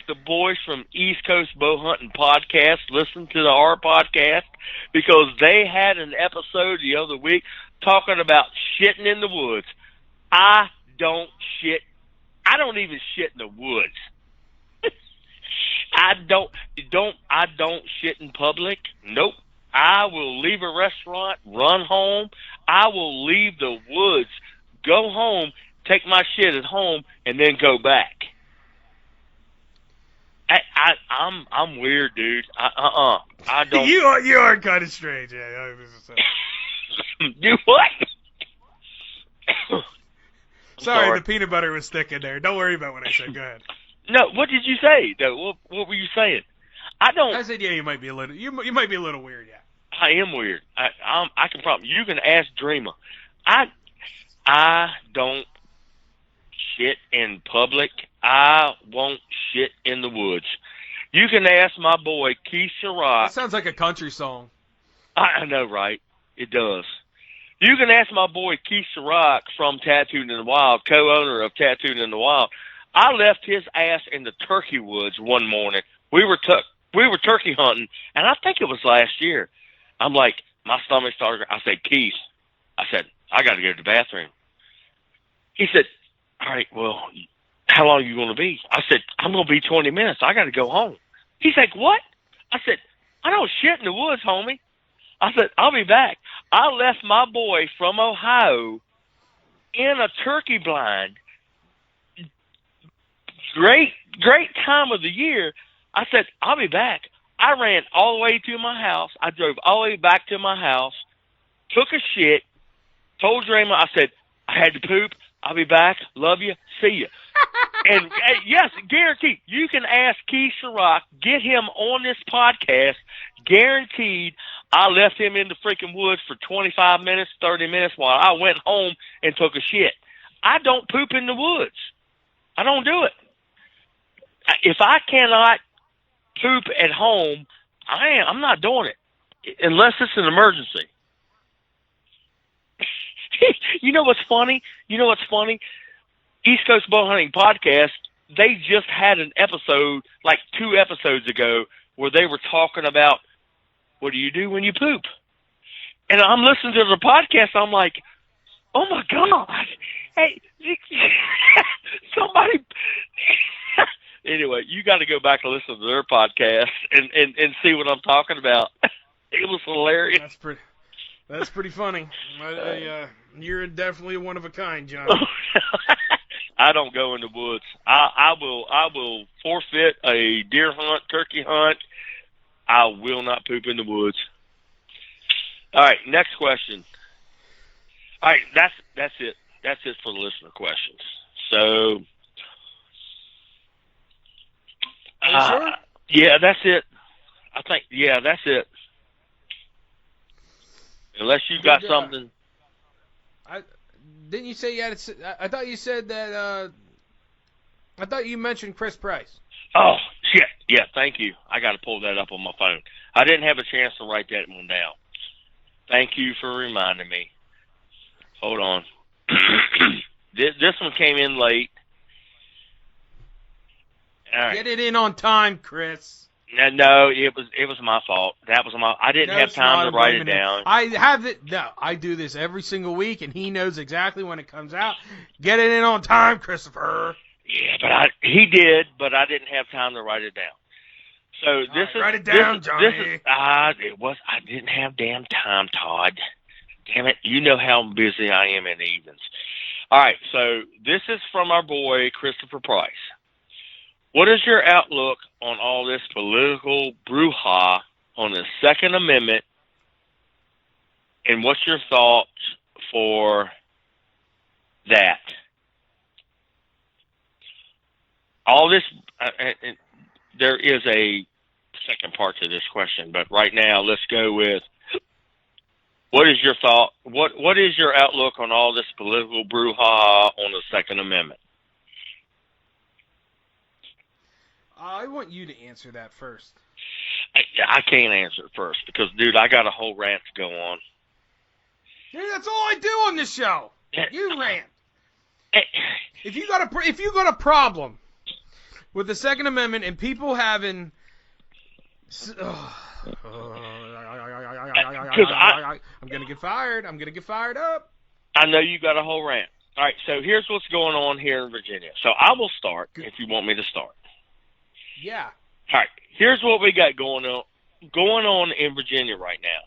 the boys from East Coast Bow Hunting Podcast listen to our podcast, because they had an episode the other week talking about shitting in the woods. I don't even shit in the woods. I don't shit in public. Nope. I will leave a restaurant, run home. I will leave the woods, go home, take my shit at home, and then go back. I'm weird, dude. I don't. You are kind of strange. Yeah. Do what? Sorry, the peanut butter was sticking there. Don't worry about what I said. Go ahead. No, what did you say? No, what were you saying? I said, yeah, you might be a little. You might be a little weird, yeah. I am weird. I can probably. You can ask Dreamer. I don't shit in public. I won't shit in the woods. You can ask my boy Keith Sherrock. That sounds like a country song. I know, right? It does. You can ask my boy Keith Sherrock from Tattooed in the Wild, co-owner of Tattooed in the Wild. I left his ass in the turkey woods one morning. We were turkey hunting, and I think it was last year. I'm like, my stomach started. I said, Keith, I got to go to the bathroom. He said, all right, well, how long are you going to be? I said, I'm going to be 20 minutes. I got to go home. He's like, what? I said, I don't shit in the woods, homie. I said, I'll be back. I left my boy from Ohio in a turkey blind. Great time of the year. I said, I'll be back. I ran all the way to my house. I drove all the way back to my house, took a shit, told Draymond, I said, I had to poop. I'll be back. Love you. See you. And yes, guaranteed. You can ask Keith Sherrock, get him on this podcast. Guaranteed. I left him in the freaking woods for 25 minutes, 30 minutes while I went home and took a shit. I don't poop in the woods. I don't do it. If I cannot poop at home, I'm not doing it unless it's an emergency. You know what's funny? East Coast Bow Hunting Podcast, they just had an episode like 2 episodes ago where they were talking about what do you do when you poop? And I'm listening to the podcast, I'm like, oh my God. Hey, anyway, you got to go back and listen to their podcast and see what I'm talking about. It was hilarious. That's pretty funny. You're definitely one of a kind, Johnny. I don't go in the woods. I will forfeit a deer hunt, turkey hunt. I will not poop in the woods. All right, next question. All right, that's it. That's it for the listener questions. So, Are you sure? Yeah, that's it. I think, that's it. Unless you got something. Didn't you say you had? I thought you said that. I thought you mentioned Chris Price. Oh shit! Yeah, thank you. I got to pull that up on my phone. I didn't have a chance to write that one down. Thank you for reminding me. Hold on. This one came in late. All right. Get it in on time, Chris. No, it was my fault. I didn't have time to write it down. I do this every single week, and he knows exactly when it comes out. Get it in on time, Christopher. Yeah, but he did, but I didn't have time to write it down. So write it down, Johnny. I didn't have damn time, Todd. Damn it, you know how busy I am in the evenings. All right, so this is from our boy Christopher Price. What is your outlook on all this political brouhaha on the Second Amendment, and what's your thoughts for that? All this, there is a second part to this question, but right now let's go with, what is your thought? What is your outlook on all this political brouhaha on the Second Amendment? I want you to answer that first. I can't answer it first because, dude, I got a whole rant to go on. Dude, that's all I do on this show. You rant. If you got a problem with the Second Amendment and people having, I'm gonna get fired. I'm gonna get fired up. I know you got a whole rant. All right, so here's what's going on here in Virginia. So I will start if you want me to start. Yeah. All right. Here's what we got going on in Virginia right now.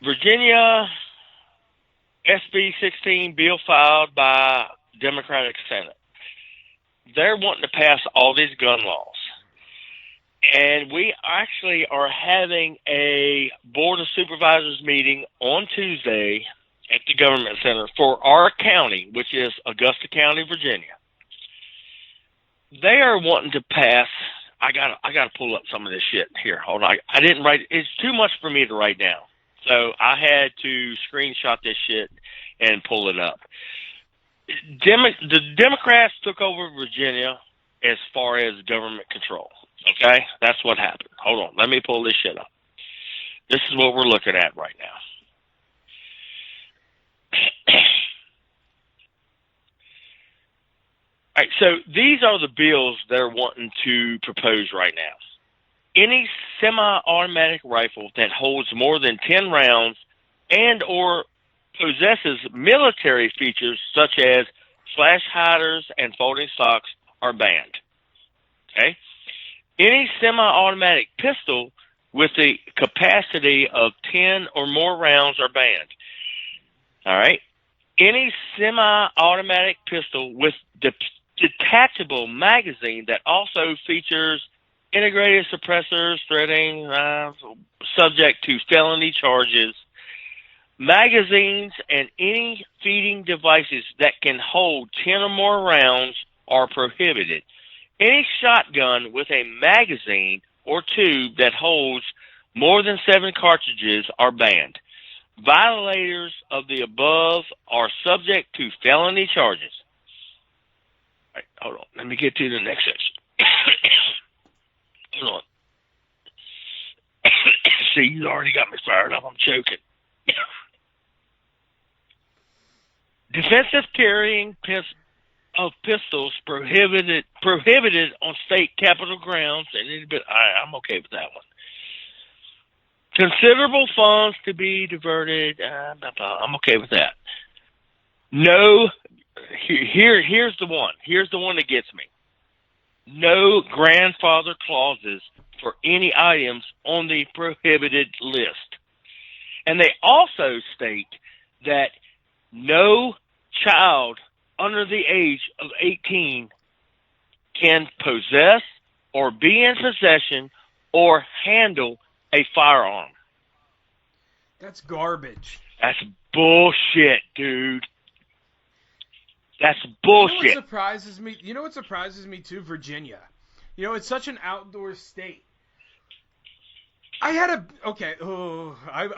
Virginia SB 16 bill filed by Democratic Senate. They're wanting to pass all these gun laws. And we actually are having a Board of Supervisors meeting on Tuesday at the Government Center for our county, which is Augusta County, Virginia. They are wanting to pass. I gotta pull up some of this shit here. Hold on. I didn't write. It's too much for me to write down, so I had to screenshot this shit and pull it up. The Democrats took over Virginia as far as government control. Okay, that's what happened. Hold on. Let me pull this shit up. This is what we're looking at right now. All right, so these are the bills they're wanting to propose right now. Any semi-automatic rifle that holds more than 10 rounds and or possesses military features such as flash hiders and folding stocks are banned. Okay? Any semi-automatic pistol with the capacity of 10 or more rounds are banned. All right? Any semi-automatic pistol with detachable magazine that also features integrated suppressors, threading, subject to felony charges, magazines, and any feeding devices that can hold 10 or more rounds are prohibited. Any shotgun with a magazine or tube that holds more than 7 cartridges are banned. Violators of the above are subject to felony charges. All right, hold on. Let me get to the next section. Hold on. See, you already got me fired up. I'm choking. Defensive carrying of pistols prohibited on state capitol grounds, and I'm okay with that one. Considerable funds to be diverted. I'm okay with that. No, here's the one. Here's the one that gets me. no grandfather clauses for any items on the prohibited list. And they also state that no child under the age of 18 can possess or be in possession or handle a firearm. That's garbage. That's bullshit, dude. That's bullshit. You know what surprises me too? Virginia. You know, it's such an outdoor state. I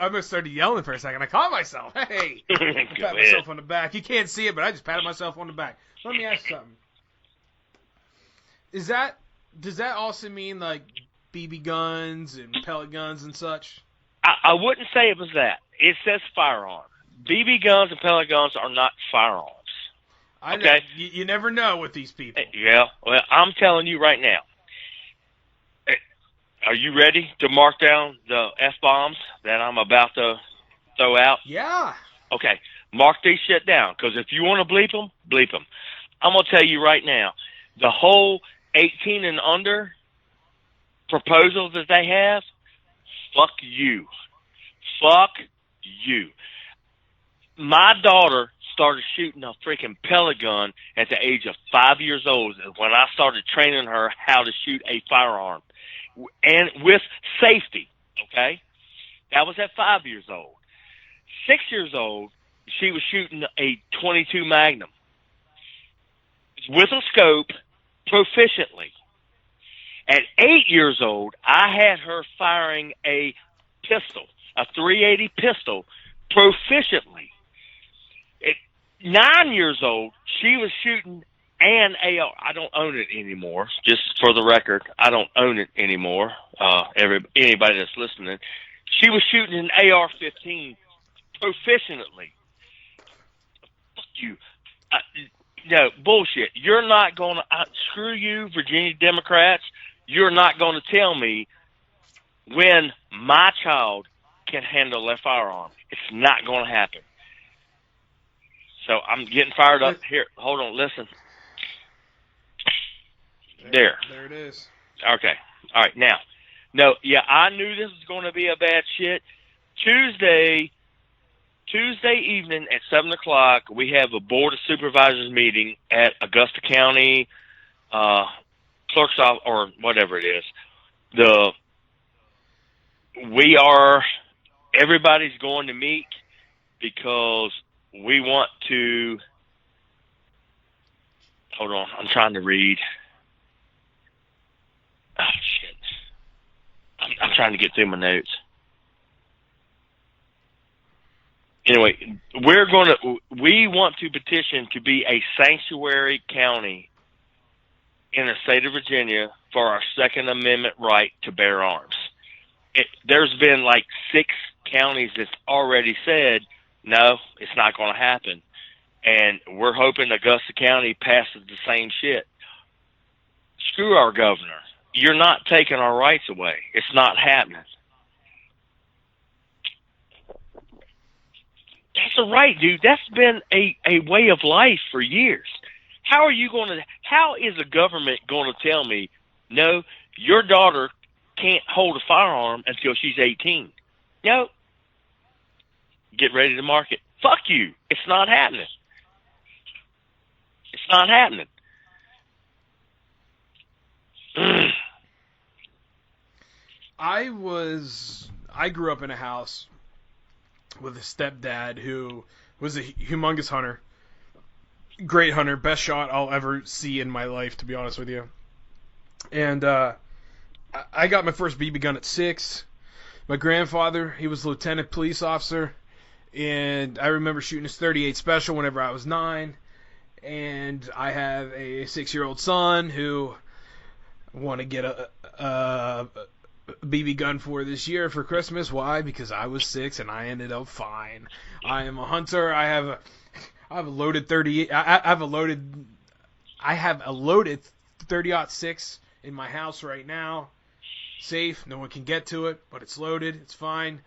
almost started yelling for a second. I caught myself. Hey, I pat myself on the back. You can't see it, but I just patted myself on the back. Let me ask you something. Does that also mean like BB guns and pellet guns and such? I wouldn't say it was that. It says firearm. BB guns and pellet guns are not firearms. Okay. You never know with these people. Yeah. Well, I'm telling you right now. Are you ready to mark down the F-bombs that I'm about to throw out? Yeah. Okay. Mark these shit down, because if you want to bleep them, bleep them. I'm going to tell you right now, the whole 18 and under proposal that they have, fuck you. Fuck you. My daughter started shooting a freaking pellet gun at the age of 5 years old when I started training her how to shoot a firearm. And with safety, okay? That was at 5 years old. 6 years old, she was shooting a .22 Magnum with a scope proficiently. At 8 years old, I had her firing a pistol, a .380 pistol, proficiently. At 9 years old, she was shooting an AR. I don't own it anymore. Just for the record, I don't own it anymore. Anybody that's listening, she was shooting an AR-15 proficiently. Fuck you. No, bullshit. You're not going to, screw you, Virginia Democrats. You're not going to tell me when my child can handle a firearm. It's not going to happen. So I'm getting fired up. Here, hold on, listen. There it is. Okay. All right. Now, no, yeah, I knew this was going to be a bad shit. Tuesday evening at 7 o'clock, we have a Board of Supervisors meeting at Augusta County clerk's office, or whatever it is. Everybody's going to meet because we want to, hold on, I'm trying to read. Oh, shit. I'm trying to get through my notes. Anyway, we want to petition to be a sanctuary county in the state of Virginia for our Second Amendment right to bear arms. There's been like 6 counties that's already said, no, it's not going to happen. And we're hoping Augusta County passes the same shit. Screw our governor. You're not taking our rights away. It's not happening. That's a right, dude. That's been a way of life for years. How is the government going to tell me, no, your daughter can't hold a firearm until she's 18? No. Get ready to mark it. Fuck you. It's not happening. It's not happening. I grew up in a house with a stepdad who was a humongous hunter. Great hunter, best shot I'll ever see in my life, to be honest with you. And I got my first BB gun at 6. My grandfather, he was a lieutenant police officer, and I remember shooting his .38 Special whenever I was 9. And I have a 6-year-old son who I want to get a BB gun for this year for Christmas. Why? Because I was 6 and I ended up fine. I am a hunter. I have a loaded 38. I have a loaded 30-06 in my house right now. Safe. No one can get to it, but it's loaded. It's fine.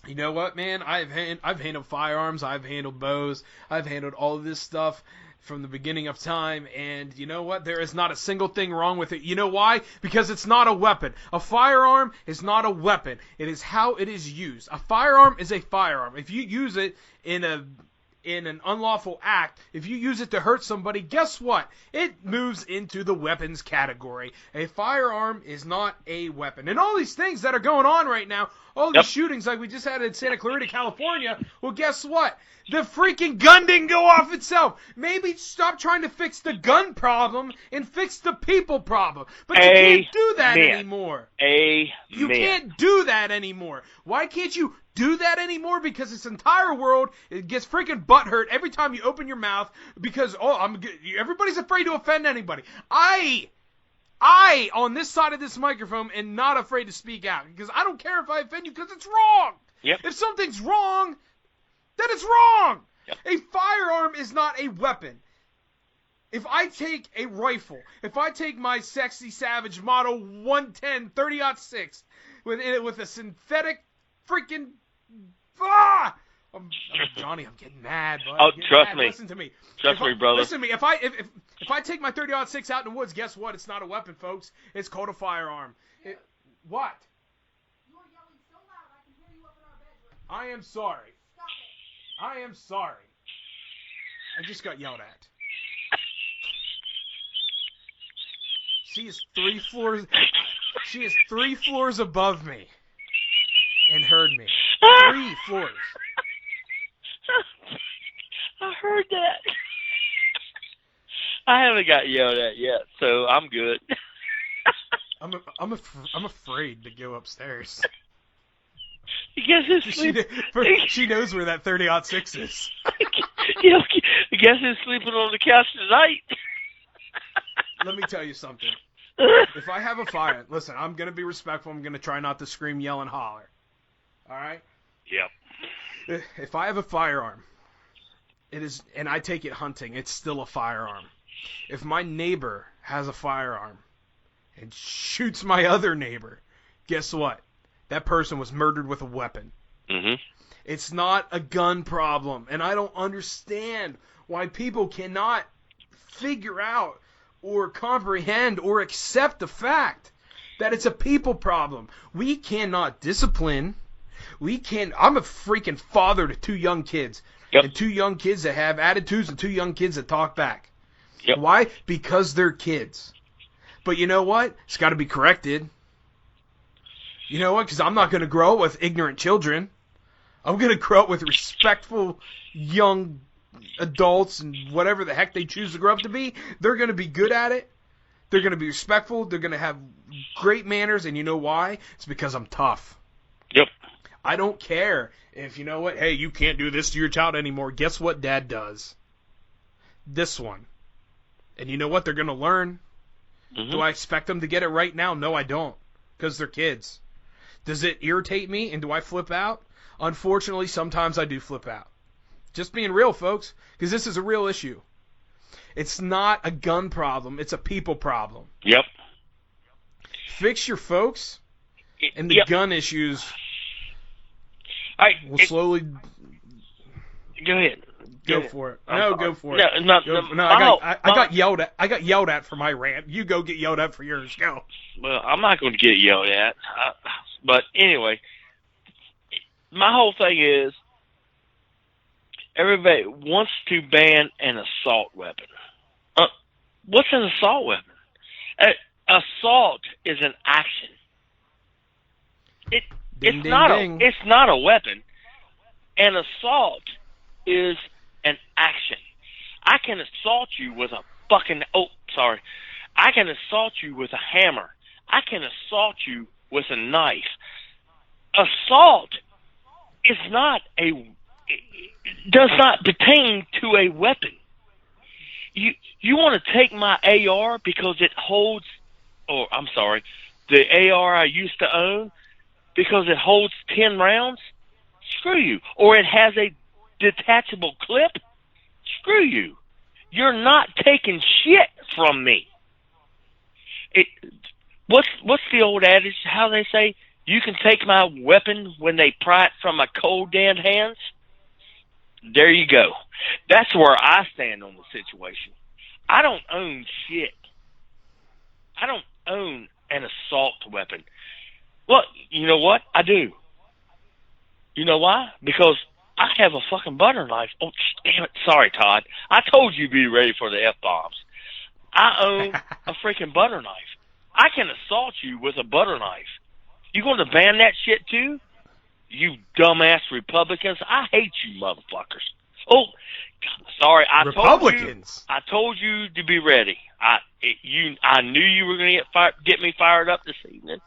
You know what, man? I've handled firearms. I've handled bows. I've handled all of this stuff from the beginning of time, and you know what? There is not a single thing wrong with it. You know why? Because it's not a weapon. A firearm is not a weapon. It is how it is used. A firearm is a firearm. If you use it in an unlawful act, if you use it to hurt somebody, guess what? It moves into the weapons category. A firearm is not a weapon. And all these things that are going on right now, all these shootings like we just had in Santa Clarita, California, well, guess what? The freaking gun didn't go off itself. Maybe stop trying to fix the gun problem and fix the people problem. But you can't do that anymore. You can't do that anymore. Why can't you do that anymore? Because this entire world gets freaking butthurt every time you open your mouth because, everybody's afraid to offend anybody. I, on this side of this microphone, am not afraid to speak out because I don't care if I offend you because it's wrong. Yep. If something's wrong, then it's wrong. Yep. A firearm is not a weapon. If I take a rifle, if I take my Sexy Savage Model 110 30-06 with a synthetic freaking Johnny, I'm getting mad. Bud. Oh, trust me. Listen to me. Trust me, brother. Listen to me. If I take my 30-06 out in the woods, guess what? It's not a weapon, folks. It's called a firearm. What? You are yelling so loud I can hear you up in our bedroom. I am sorry. Stop it. I am sorry. I just got yelled at. She is 3 floors. She is 3 floors above me, and heard me. 3 floors. I heard that. I haven't got yelled at yet, so I'm good. I'm afraid to go upstairs. You guess who's sleeping? She knows where that 30-06 is. I guess who's sleeping on the couch tonight? Let me tell you something. If I have a fire, listen, I'm going to be respectful. I'm going to try not to scream, yell, and holler. All right? Yep. If I have a firearm, and I take it hunting, it's still a firearm. If my neighbor has a firearm and shoots my other neighbor, guess what? That person was murdered with a weapon. Mm-hmm. It's not a gun problem, and I don't understand why people cannot figure out or comprehend or accept the fact that it's a people problem. We cannot discipline. I'm a freaking father to 2 young kids. Yep. And 2 young kids that have attitudes and 2 young kids that talk back. Yep. Why? Because they're kids. But you know what? It's got to be corrected. You know what? Because I'm not going to grow up with ignorant children. I'm going to grow up with respectful young adults and whatever the heck they choose to grow up to be. They're going to be good at it. They're going to be respectful. They're going to have great manners. And you know why? It's because I'm tough. Yep. I don't care if, you know what, hey, you can't do this to your child anymore. Guess what Dad does? This one. And you know what? They're going to learn. Mm-hmm. Do I expect them to get it right now? No, I don't. Because they're kids. Does it irritate me and do I flip out? Unfortunately, sometimes I do flip out. Just being real, folks, because this is a real issue. It's not a gun problem. It's a people problem. Yep. Fix your folks, and the gun issues will slowly... Go ahead. Go for it. No, go for it. I got yelled at. I got yelled at for my rant. You go get yelled at for yours. Go. Well, I'm not going to get yelled at. But anyway, my whole thing is everybody wants to ban an assault weapon. What's an assault weapon? Assault is an action. It's not a weapon. An assault is an action. I can assault you with a I can assault you with a hammer. I can assault you with a knife. Assault does not pertain to a weapon. You want to take my AR because it holds, the AR I used to own because it holds 10 rounds? Screw you. Or it has a detachable clip? Screw you. You're not taking shit from me. What's the old adage? How they say You can take my weapon when they pry it from my cold, damn hands. There you go. That's where I stand on the situation. I don't own shit. I don't own an assault weapon. Well, you know what? I do. You know why? Because I have a fucking butter knife. Oh, damn it. Sorry, Todd. I told you be ready for the F-bombs. I own a freaking butter knife. I can assault you with a butter knife. You going to ban that shit too? You dumbass Republicans. I hate you motherfuckers. Oh, sorry. Republicans. I told you to be ready. I knew you were going to get me fired up this evening.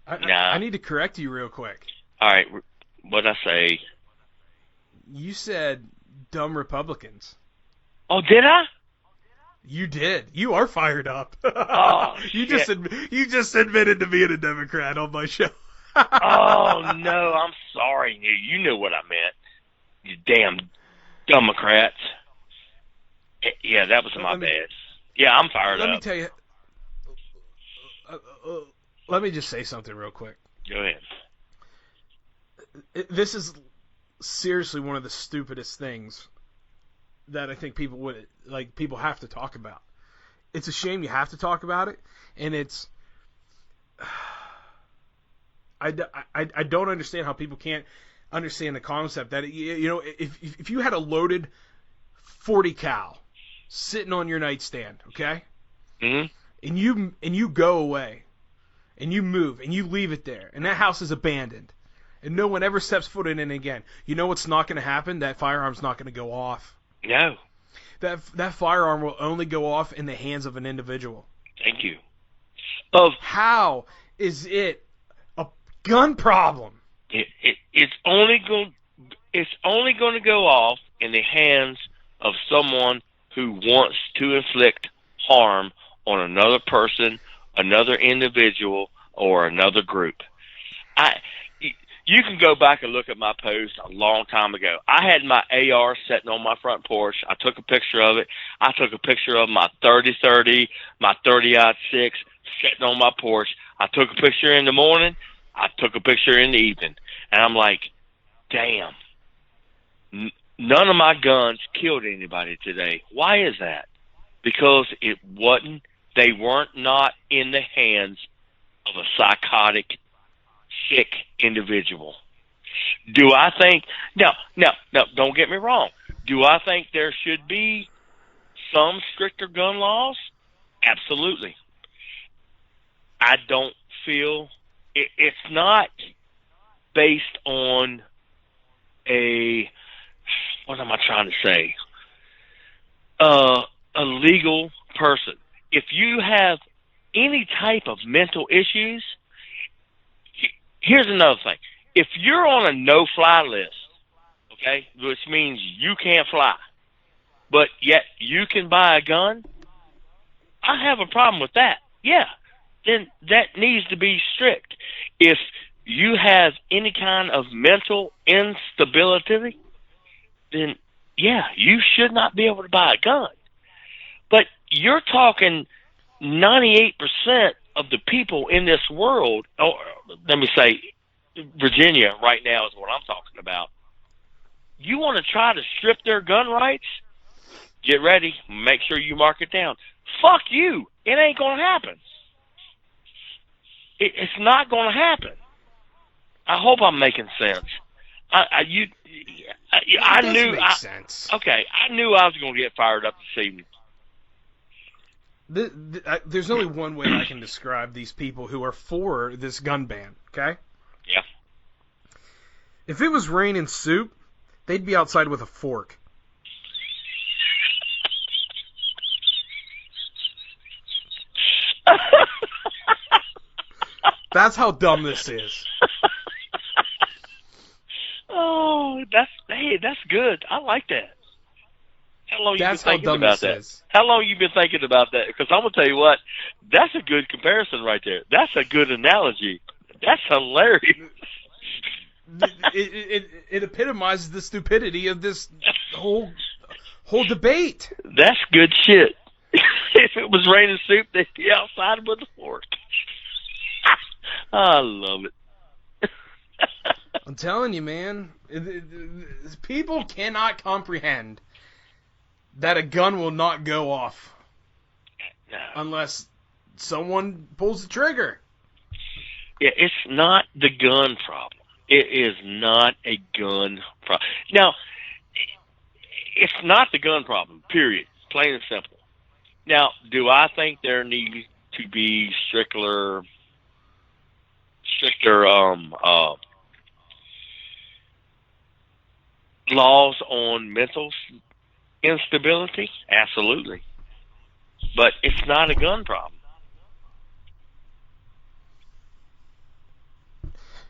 I need to correct you real quick. All right. What'd I say? You said dumb Republicans. Oh, did I? You did. You are fired up. Oh, you shit. just admitted to being a Democrat on my show. Oh, no. I'm sorry. You know what I meant. You damn Democrats. Yeah, that was my bad. Yeah, I'm fired up. Let me tell you. Let me just say something real quick. Go ahead. This is seriously one of the stupidest things that I think people have to talk about. It's a shame you have to talk about it, and it's I don't understand how people can't understand the concept that if you had a loaded 40 cal sitting on your nightstand, okay, and you go away and you move and you leave it there and that house is abandoned and no one ever steps foot in it again, you know what's not going to happen? That firearm's not going to go off. No. That firearm will only go off in the hands of an individual. Thank you. How is it a gun problem? It's only going to go off in the hands of someone who wants to inflict harm on another person, another individual, or another group. You can go back and look at my post a long time ago. I had my AR sitting on my front porch. I took a picture of it. I took a picture of my 30-30, my 30-06 sitting on my porch. I took a picture in the morning. I took a picture in the evening. And I'm like, damn, none of my guns killed anybody today. Why is that? Because they weren't not in the hands of a psychotic, sick individual. Do I think, no, don't get me wrong. Do I think there should be some stricter gun laws? Absolutely. I don't feel, it's not based on what am I trying to say? A legal person. If you have any type of mental issues, here's another thing. If you're on a no-fly list, okay, which means you can't fly, but yet you can buy a gun, I have a problem with that. Yeah, then that needs to be strict. If you have any kind of mental instability, then, yeah, you should not be able to buy a gun. But you're talking 98% of the people in this world, or let me say Virginia right now is what I'm talking about. You want to try to strip their gun rights? Get ready. Make sure you mark it down. Fuck you. It ain't going to happen. It's not going to happen. I hope I'm making sense. I knew. Makes sense. Okay, I knew I was going to get fired up this evening. There's only one way I can describe these people who are for this gun ban, okay? Yeah. If it was raining soup, they'd be outside with a fork. That's how dumb this is. Oh, that's good. I like that. How long you been thinking about that? Is. How long you been thinking about that? Because I'm gonna tell you what, that's a good comparison right there. That's a good analogy. That's hilarious. It epitomizes the stupidity of this whole debate. That's good shit. If it was raining soup, they'd be outside with a fork. I love it. I'm telling you, man. People cannot comprehend that a gun will not go off No. unless someone pulls the trigger. Yeah, it's not the gun problem. It is not a gun problem. Now, it's not the gun problem, period. Plain and simple. Now, do I think there needs to be stricter laws on mental instability? Absolutely. But it's not a gun problem.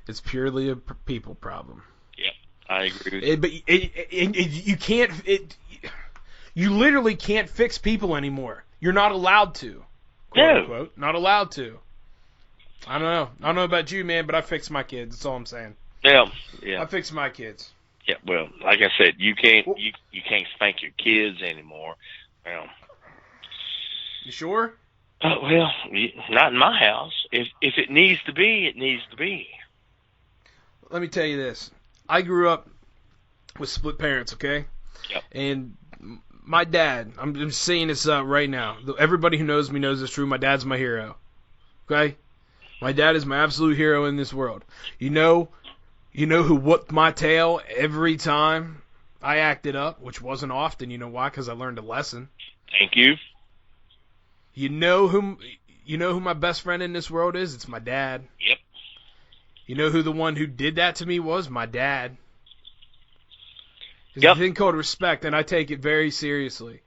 It's purely a people problem. Yep, I agree. But you can't. You literally can't fix people anymore. You're not allowed to. Quote No. unquote. Not allowed to. I don't know. I don't know about you, man, but I fix my kids. That's all I'm saying. Yeah. I fix my kids. Yeah, well, like I said, you can't spank your kids anymore. Well, You sure? well, not in my house. If it needs to be, it needs to be. Let me tell you this. I grew up with split parents, okay? Yep. And my dad, I'm saying this right now. Everybody who knows me knows it's true. My dad's my hero. Okay? My dad is my absolute hero in this world. You know who whooped my tail every time I acted up, which wasn't often. You know why? Because I learned a lesson. Thank you. You know who my best friend in this world is? It's my dad. Yep. You know who the one who did that to me was? My dad. There's Yep. a thing called respect, and I take it very seriously.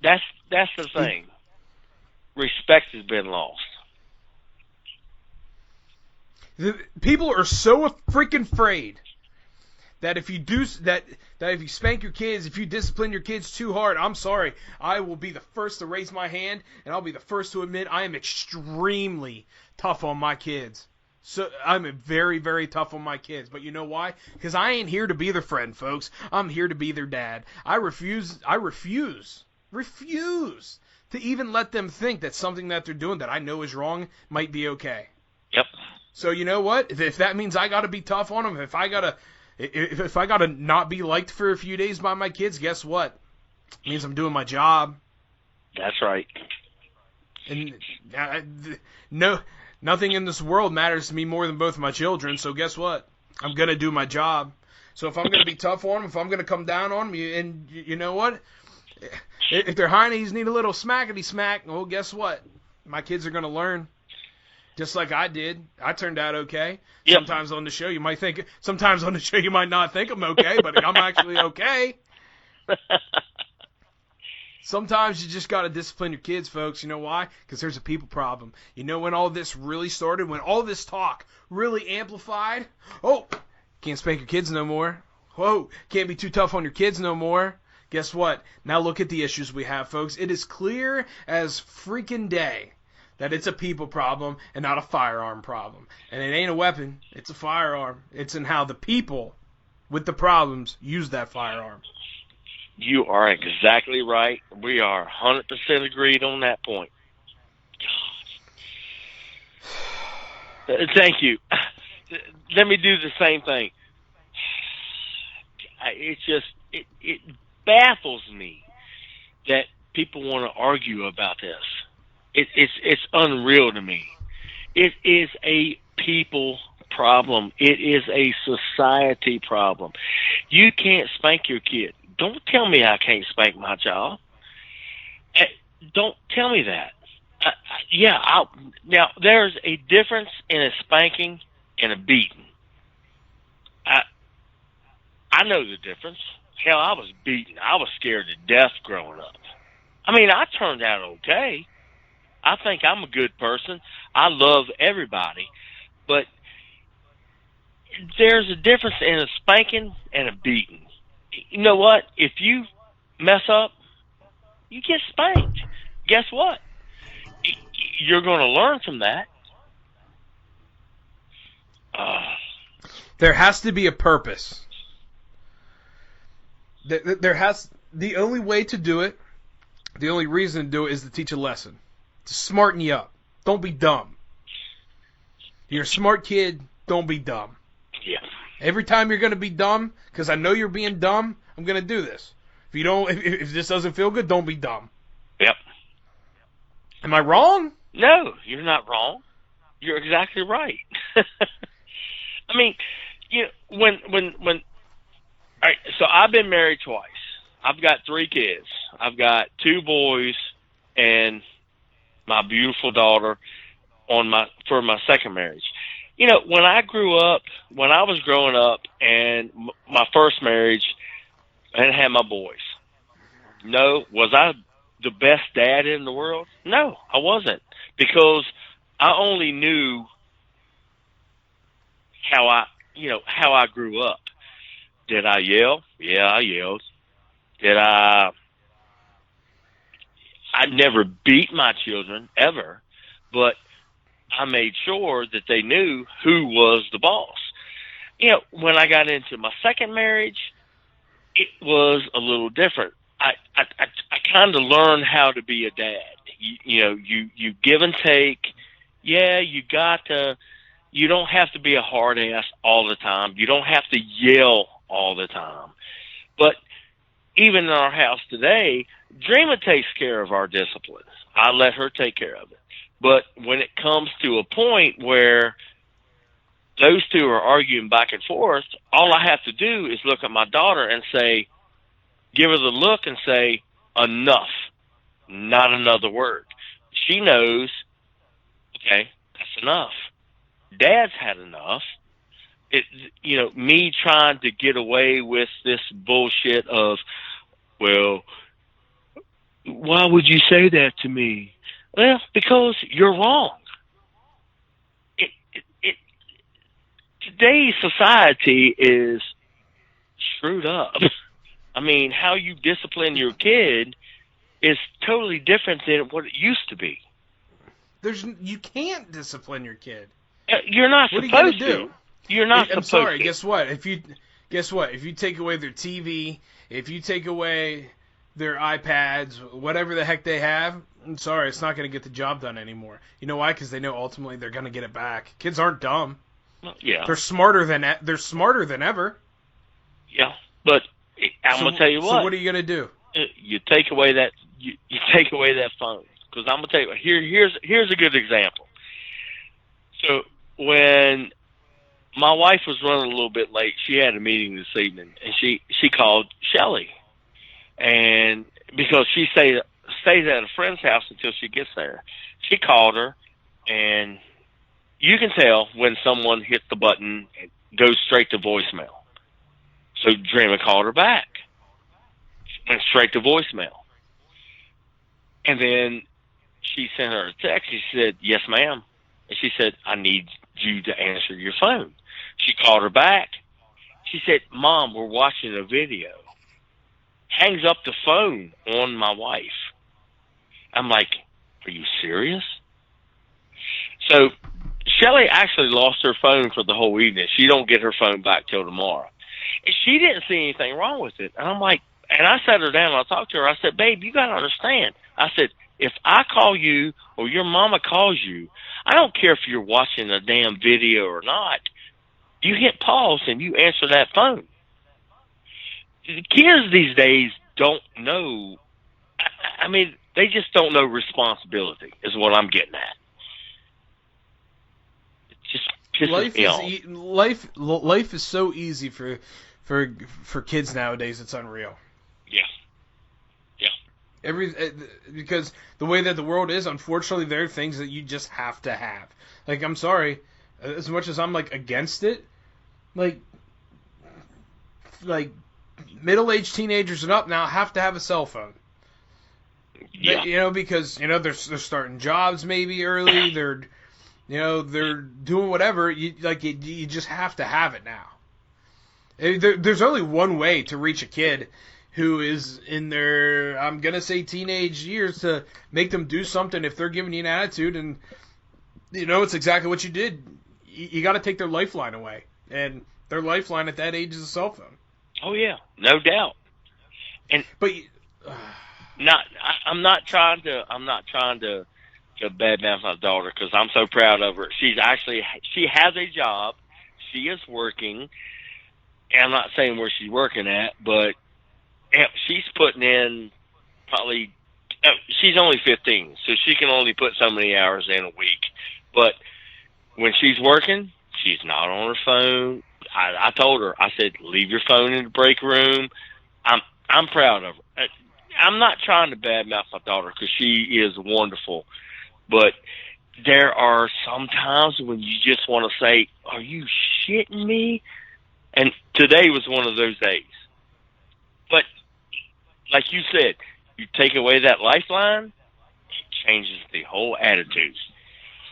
That's the thing. Respect has been lost. People are so freaking afraid that if you do that if you spank your kids, if you discipline your kids too hard, I'm sorry, I will be the first to raise my hand, and I'll be the first to admit I am extremely tough on my kids. So I'm very, very tough on my kids. But you know why? Because I ain't here to be their friend, folks. I'm here to be their dad. I refuse to even let them think that something that they're doing that I know is wrong might be okay. Yep. So you know what? If that means I got to be tough on them, if I gotta not be liked for a few days by my kids, guess what? It means I'm doing my job. That's right. And nothing in this world matters to me more than both my children. So guess what? I'm gonna do my job. So if I'm gonna be tough on them, if I'm gonna come down on them, and you know what? If their heinies need a little smackety smack, well, guess what? My kids are gonna learn. Just like I did. I turned out okay. Yep. Sometimes on the show you might not think I'm okay, but I'm actually okay. Sometimes you just got to discipline your kids, folks. You know why? Because there's a people problem. You know when all this really started? When all this talk really amplified? Oh, can't spank your kids no more. Whoa, can't be too tough on your kids no more. Guess what? Now look at the issues we have, folks. It is clear as freaking day that it's a people problem and not a firearm problem. And it ain't a weapon, it's a firearm. It's in how the people with the problems use that firearm. You are exactly right. We are 100% agreed on that point. Thank you. Let me do the same thing. It baffles me that people want to argue about this. It's unreal to me. It is a people problem. It is a society problem. You can't spank your kid. Don't tell me I can't spank my child. Don't tell me that. Now, there's a difference in a spanking and a beating. I know the difference. Hell, I was beaten. I was scared to death growing up. I mean, I turned out okay. I think I'm a good person. I love everybody. But there's a difference in a spanking and a beating. You know what? If you mess up, you get spanked. Guess what? You're going to learn from that. There has to be a purpose. The only way to do it, the only reason to do it is to teach a lesson. To smarten you up. Don't be dumb. You're a smart kid. Don't be dumb. Yeah. Every time you're going to be dumb, because I know you're being dumb, I'm going to do this. If you don't, if this doesn't feel good, don't be dumb. Yep. Am I wrong? No, you're not wrong. You're exactly right. I mean, you know, when all right, so I've been married twice. I've got 3 kids. I've got 2 boys and my beautiful daughter for my second marriage. You know, when I was growing up and my first marriage, I didn't have my boys. No, was I the best dad in the world? No, I wasn't, because I only knew how I grew up. Did I yell? Yeah, I yelled. I never beat my children ever, but I made sure that they knew who was the boss. You know, when I got into my second marriage, it was a little different. I kind of learned how to be a dad. You give and take. Yeah, you don't have to be a hard ass all the time. You don't have to yell all the time. But even in our house today, Dreama takes care of our discipline. I let her take care of it. But when it comes to a point where those two are arguing back and forth, all I have to do is look at my daughter and say, give her the look and say, enough, not another word. She knows, okay, that's enough. Dad's had enough. Me trying to get away with this bullshit of, well, why would you say that to me? Well, because you're wrong. Today's society is screwed up. I mean, how you discipline your kid is totally different than what it used to be. You can't discipline your kid. You're not What supposed are you gonna to. do? You're not I'm supposed sorry. to. Guess what? If you take away their TV, if you take away their iPads, whatever the heck they have, I'm sorry, it's not going to get the job done anymore. You know why? Because they know ultimately they're going to get it back. Kids aren't dumb. Well, yeah. They're smarter than ever. Yeah, but I'm gonna tell you what. So what are you going to do? You take away that you take away that phone, because I'm gonna tell you here's a good example. So when my wife was running a little bit late, she had a meeting this evening, and she called Shelly, and because she stays at a friend's house until she gets there, she called her, and you can tell when someone hits the button and goes straight to voicemail. So Dreama called her back, went straight to voicemail, and then she sent her a text. She said, "Yes, ma'am," and she said, "I need you to answer your phone." She called her back. She said, "Mom, we're watching a video." Hangs up the phone on my wife. I'm like, are you serious? So Shelly actually lost her phone for the whole evening. She don't get her phone back till tomorrow. And she didn't see anything wrong with it. And I'm like, and I sat her down and I talked to her. I said, babe, you got to understand. I said, if I call you or your mama calls you, I don't care if you're watching a damn video or not. You hit pause and you answer that phone. The kids these days don't know. I mean, they just don't know responsibility is what I'm getting at. It just pisses me off. Life is so easy for kids nowadays. It's unreal. Yeah. Because the way that the world is, unfortunately, there are things that you just have to have. Like, I'm sorry, as much as I'm like against it, like middle-aged teenagers and up now have to have a cell phone. Yeah. Because they're starting jobs maybe early. They're doing whatever. You just have to have it now. There's only one way to reach a kid who is in their, I'm gonna say, teenage years, to make them do something if they're giving you an attitude. And it's exactly what you did. You got to take their lifeline away, and their lifeline at that age is a cell phone. Oh yeah, no doubt. I'm not trying to to badmouth my daughter because I'm so proud of her. She has a job. She is working. And I'm not saying where she's working at, but she's putting in probably, she's only 15, so she can only put so many hours in a week. But when she's working, she's not on her phone. I told her, I said, leave your phone in the break room. I'm proud of her. I'm not trying to badmouth my daughter because she is wonderful. But there are some times when you just want to say, are you shitting me? And today was one of those days. But like you said, you take away that lifeline, it changes the whole attitude.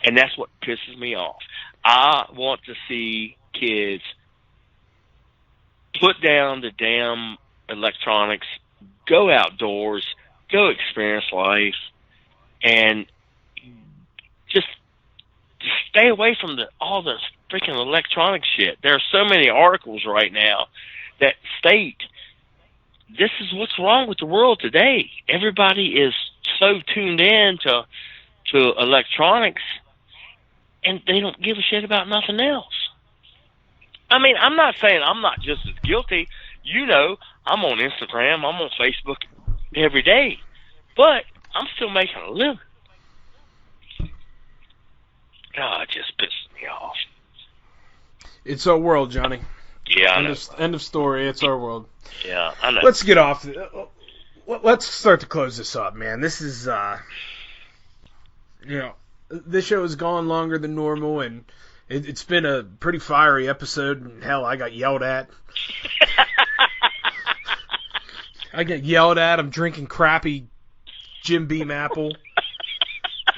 And that's what pisses me off. I want to see kids put down the damn electronics, go outdoors, go experience life, and just stay away from all the freaking electronic shit. There are so many articles right now that state this is what's wrong with the world today. Everybody is so tuned in to electronics, and they don't give a shit about nothing else. I mean, I'm not saying I'm not just as guilty. You know, I'm on Instagram, I'm on Facebook every day, but I'm still making a living. God, it just pisses me off. It's our world, Johnny. Yeah, I know. End of story. It's our world. Yeah, I know. Let's get off. Let's start to close this up, man. This is, this show has gone longer than normal, and it's been a pretty fiery episode. Hell, I got yelled at. I'm drinking crappy Jim Beam apple.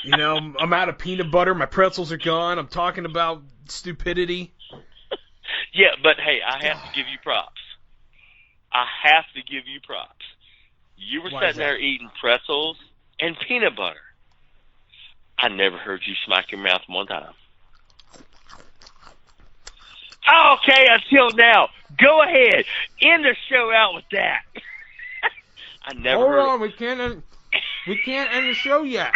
You know, I'm out of peanut butter. My pretzels are gone. I'm talking about stupidity. Yeah, but hey, I have to give you props. You were sitting there eating pretzels and peanut butter. I never heard you smack your mouth one time. Okay, until now. Go ahead. End the show out with that. I never Hold heard on, we can't end the show yet.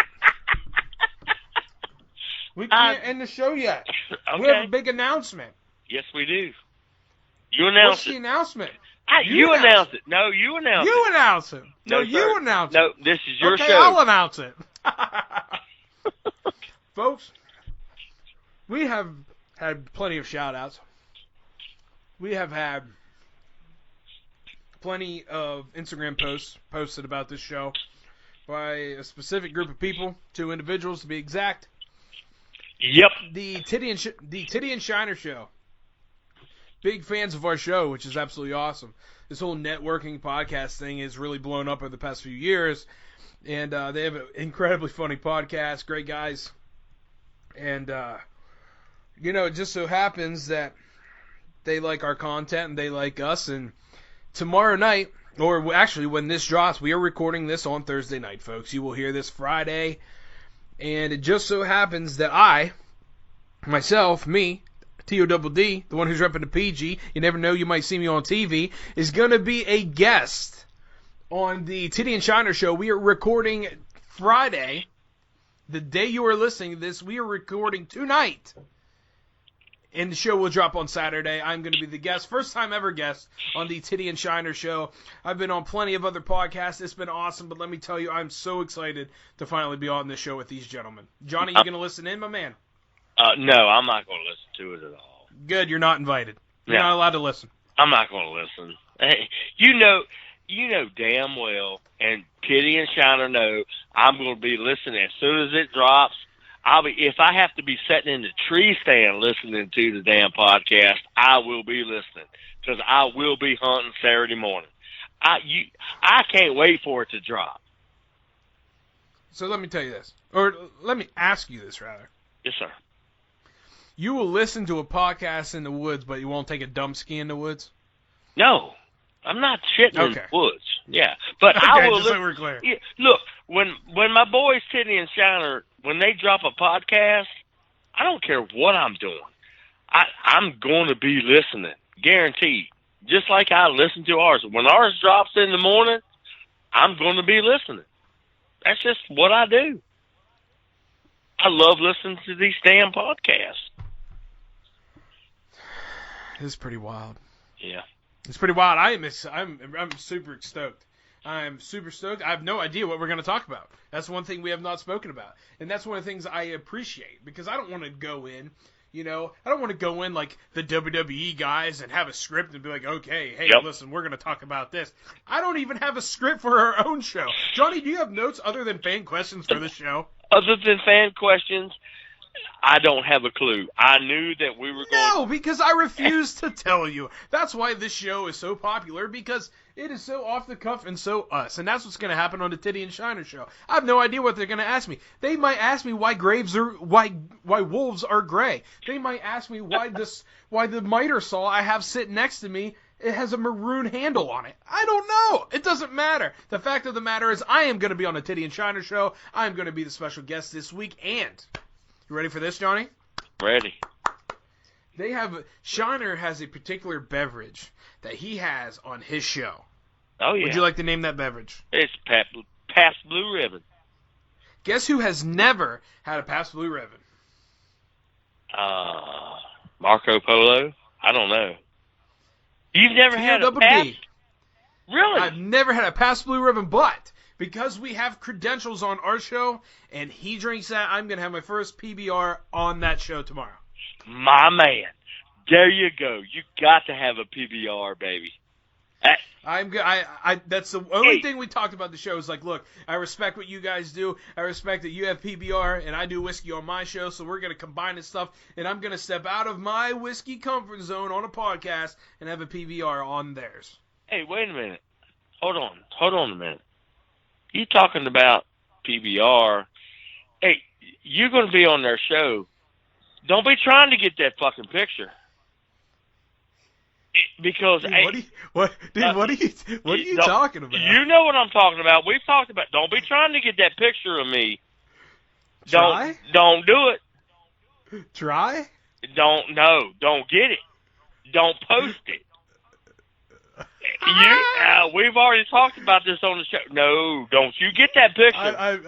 We can't end the show yet. Okay. We have a big announcement. Yes, we do. You announce What's the announcement? You announce it. No, you announce it. You announce it. No, sir. you announce it. No, this is your okay, show. I'll announce it. Folks, we have had plenty of shout-outs. We have had plenty of Instagram posts posted about this show by a specific group of people, 2 individuals to be exact. Yep. The Titty and Shiner Show. Big fans of our show, which is absolutely awesome. This whole networking podcast thing has really blown up over the past few years. And they have an incredibly funny podcast. Great guys. And, it just so happens that they like our content and they like us. And tomorrow night, or actually when this drops, we are recording this on Thursday night, folks. You will hear this Friday. And it just so happens that me, T-O-D-D, the one who's repping the PG, you never know, you might see me on TV, is going to be a guest on the Titty and Shiner Show. We are recording Friday. The day you are listening to this, we are recording tonight. And the show will drop on Saturday. I'm going to be the guest, first time ever guest on the Titty and Shiner Show. I've been on plenty of other podcasts. It's been awesome, but let me tell you, I'm so excited to finally be on this show with these gentlemen. Johnny, you going to listen in, my man? No, I'm not going to listen to it at all. Good, you're not invited. You're not allowed to listen. I'm not going to listen. Hey, you know damn well, and Titty and Shiner know, I'm going to be listening as soon as it drops. If I have to be sitting in the tree stand listening to the damn podcast, I will be listening because I will be hunting Saturday morning. I can't wait for it to drop. So let me tell you this, or let me ask you this rather. Yes, sir. You will listen to a podcast in the woods, but you won't take a dump ski in the woods? No, I'm not shitting in the woods. Yeah, but okay, I will. Just so we're clear. Yeah, look, when my boys Titty and Shiner, when they drop a podcast, I don't care what I'm doing. I'm going to be listening, guaranteed. Just like I listen to ours. When ours drops in the morning, I'm going to be listening. That's just what I do. I love listening to these damn podcasts. It's pretty wild. Yeah. It's pretty wild. I'm super stoked. I'm super stoked. I have no idea what we're going to talk about. That's one thing we have not spoken about. And that's one of the things I appreciate, because I don't want to go in, I don't want to go in like the WWE guys and have a script and be like, okay, hey, listen, we're going to talk about this. I don't even have a script for our own show. Johnny, do you have notes other than fan questions for the show? Other than fan questions, I don't have a clue. I knew that we were going... No, because I refuse to tell you. That's why this show is so popular, because it is so off the cuff and so us. And that's what's going to happen on the Titty and Shiner show. I have no idea what they're going to ask me. They might ask me why wolves are gray. They might ask me why the miter saw I have sitting next to me, it has a maroon handle on it. I don't know. It doesn't matter. The fact of the matter is I am going to be on the Titty and Shiner show. I am going to be the special guest this week. And you ready for this, Johnny? Ready. Shiner has a particular beverage that he has on his show. Oh, yeah. Would you like to name that beverage? It's Pabst Blue Ribbon. Guess who has never had a Pabst Blue Ribbon? Marco Polo? I don't know. You've never had a Pabst? Really? I've never had a Pabst Blue Ribbon, but because we have credentials on our show and he drinks that, I'm going to have my first PBR on that show tomorrow. My man. There you go. You got to have a PBR, baby. That's the only thing we talked about the show is like, look, I respect what you guys do. I respect that you have PBR and I do whiskey on my show, so we're going to combine this stuff, and I'm going to step out of my whiskey comfort zone on a podcast and have a PBR on theirs. Hey, wait a minute. Hold on a minute. You talking about PBR? Hey, you're going to be on their show. Don't be trying to get that fucking picture. Because dude, what are you talking about? You know what I'm talking about. We've talked about. Don't be trying to get that picture of me. Try? Don't do it. Try? Don't get it. Don't post it. We've already talked about this on the show. No, don't you get that picture. I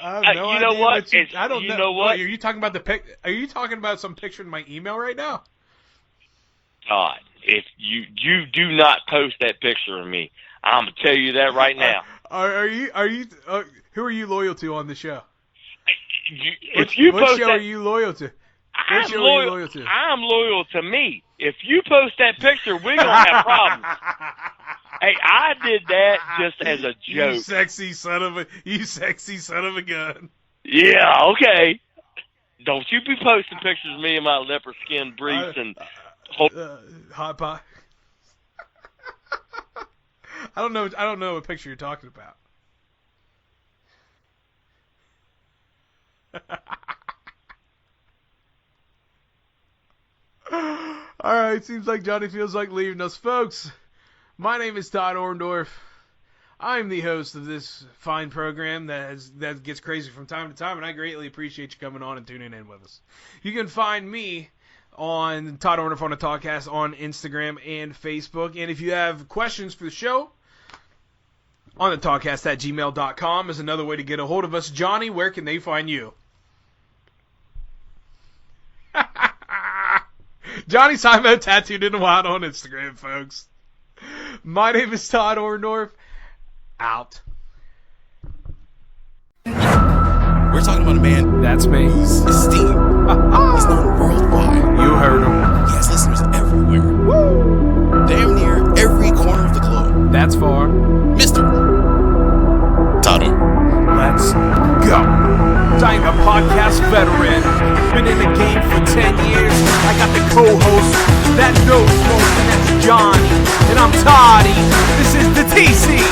have no you know idea what? I don't you know. Know what? Wait, are you talking about Are you talking about some picture in my email right now? Todd, if you do not post that picture of me, I'm gonna tell you that right now. Are you? Who are you loyal to on the show? What show are you loyal to? I'm loyal to me. If you post that picture, we're gonna have problems. Hey, I did that just as a joke. You sexy son of a gun. Yeah, okay. Don't you be posting pictures of me in my leopard skin briefs and hot pot. I don't know what picture you're talking about. All right, seems like Johnny feels like leaving us, folks. My name is Todd Orndorff. I'm the host of this fine program that gets crazy from time to time, and I greatly appreciate you coming on and tuning in with us. You can find me on Todd Orndorff on the Talkcast on Instagram and Facebook, and if you have questions for the show, on the Talkcast@gmail.com is another way to get a hold of us. Johnny, where can they find you? Johnny Simo tattooed in the wild on Instagram, folks. My name is Todd Orndorff. Out. We're talking about a man That's me. whose esteem is known worldwide. You heard him. He has listeners everywhere. Woo! Damn near every corner of the globe. That's far. Mr. Todd Orndorff. Let's go. I'm a podcast veteran. Been in the game for 10 years. I got the co-host that knows most, and that's Johnny. And I'm Toddy. This is the TC.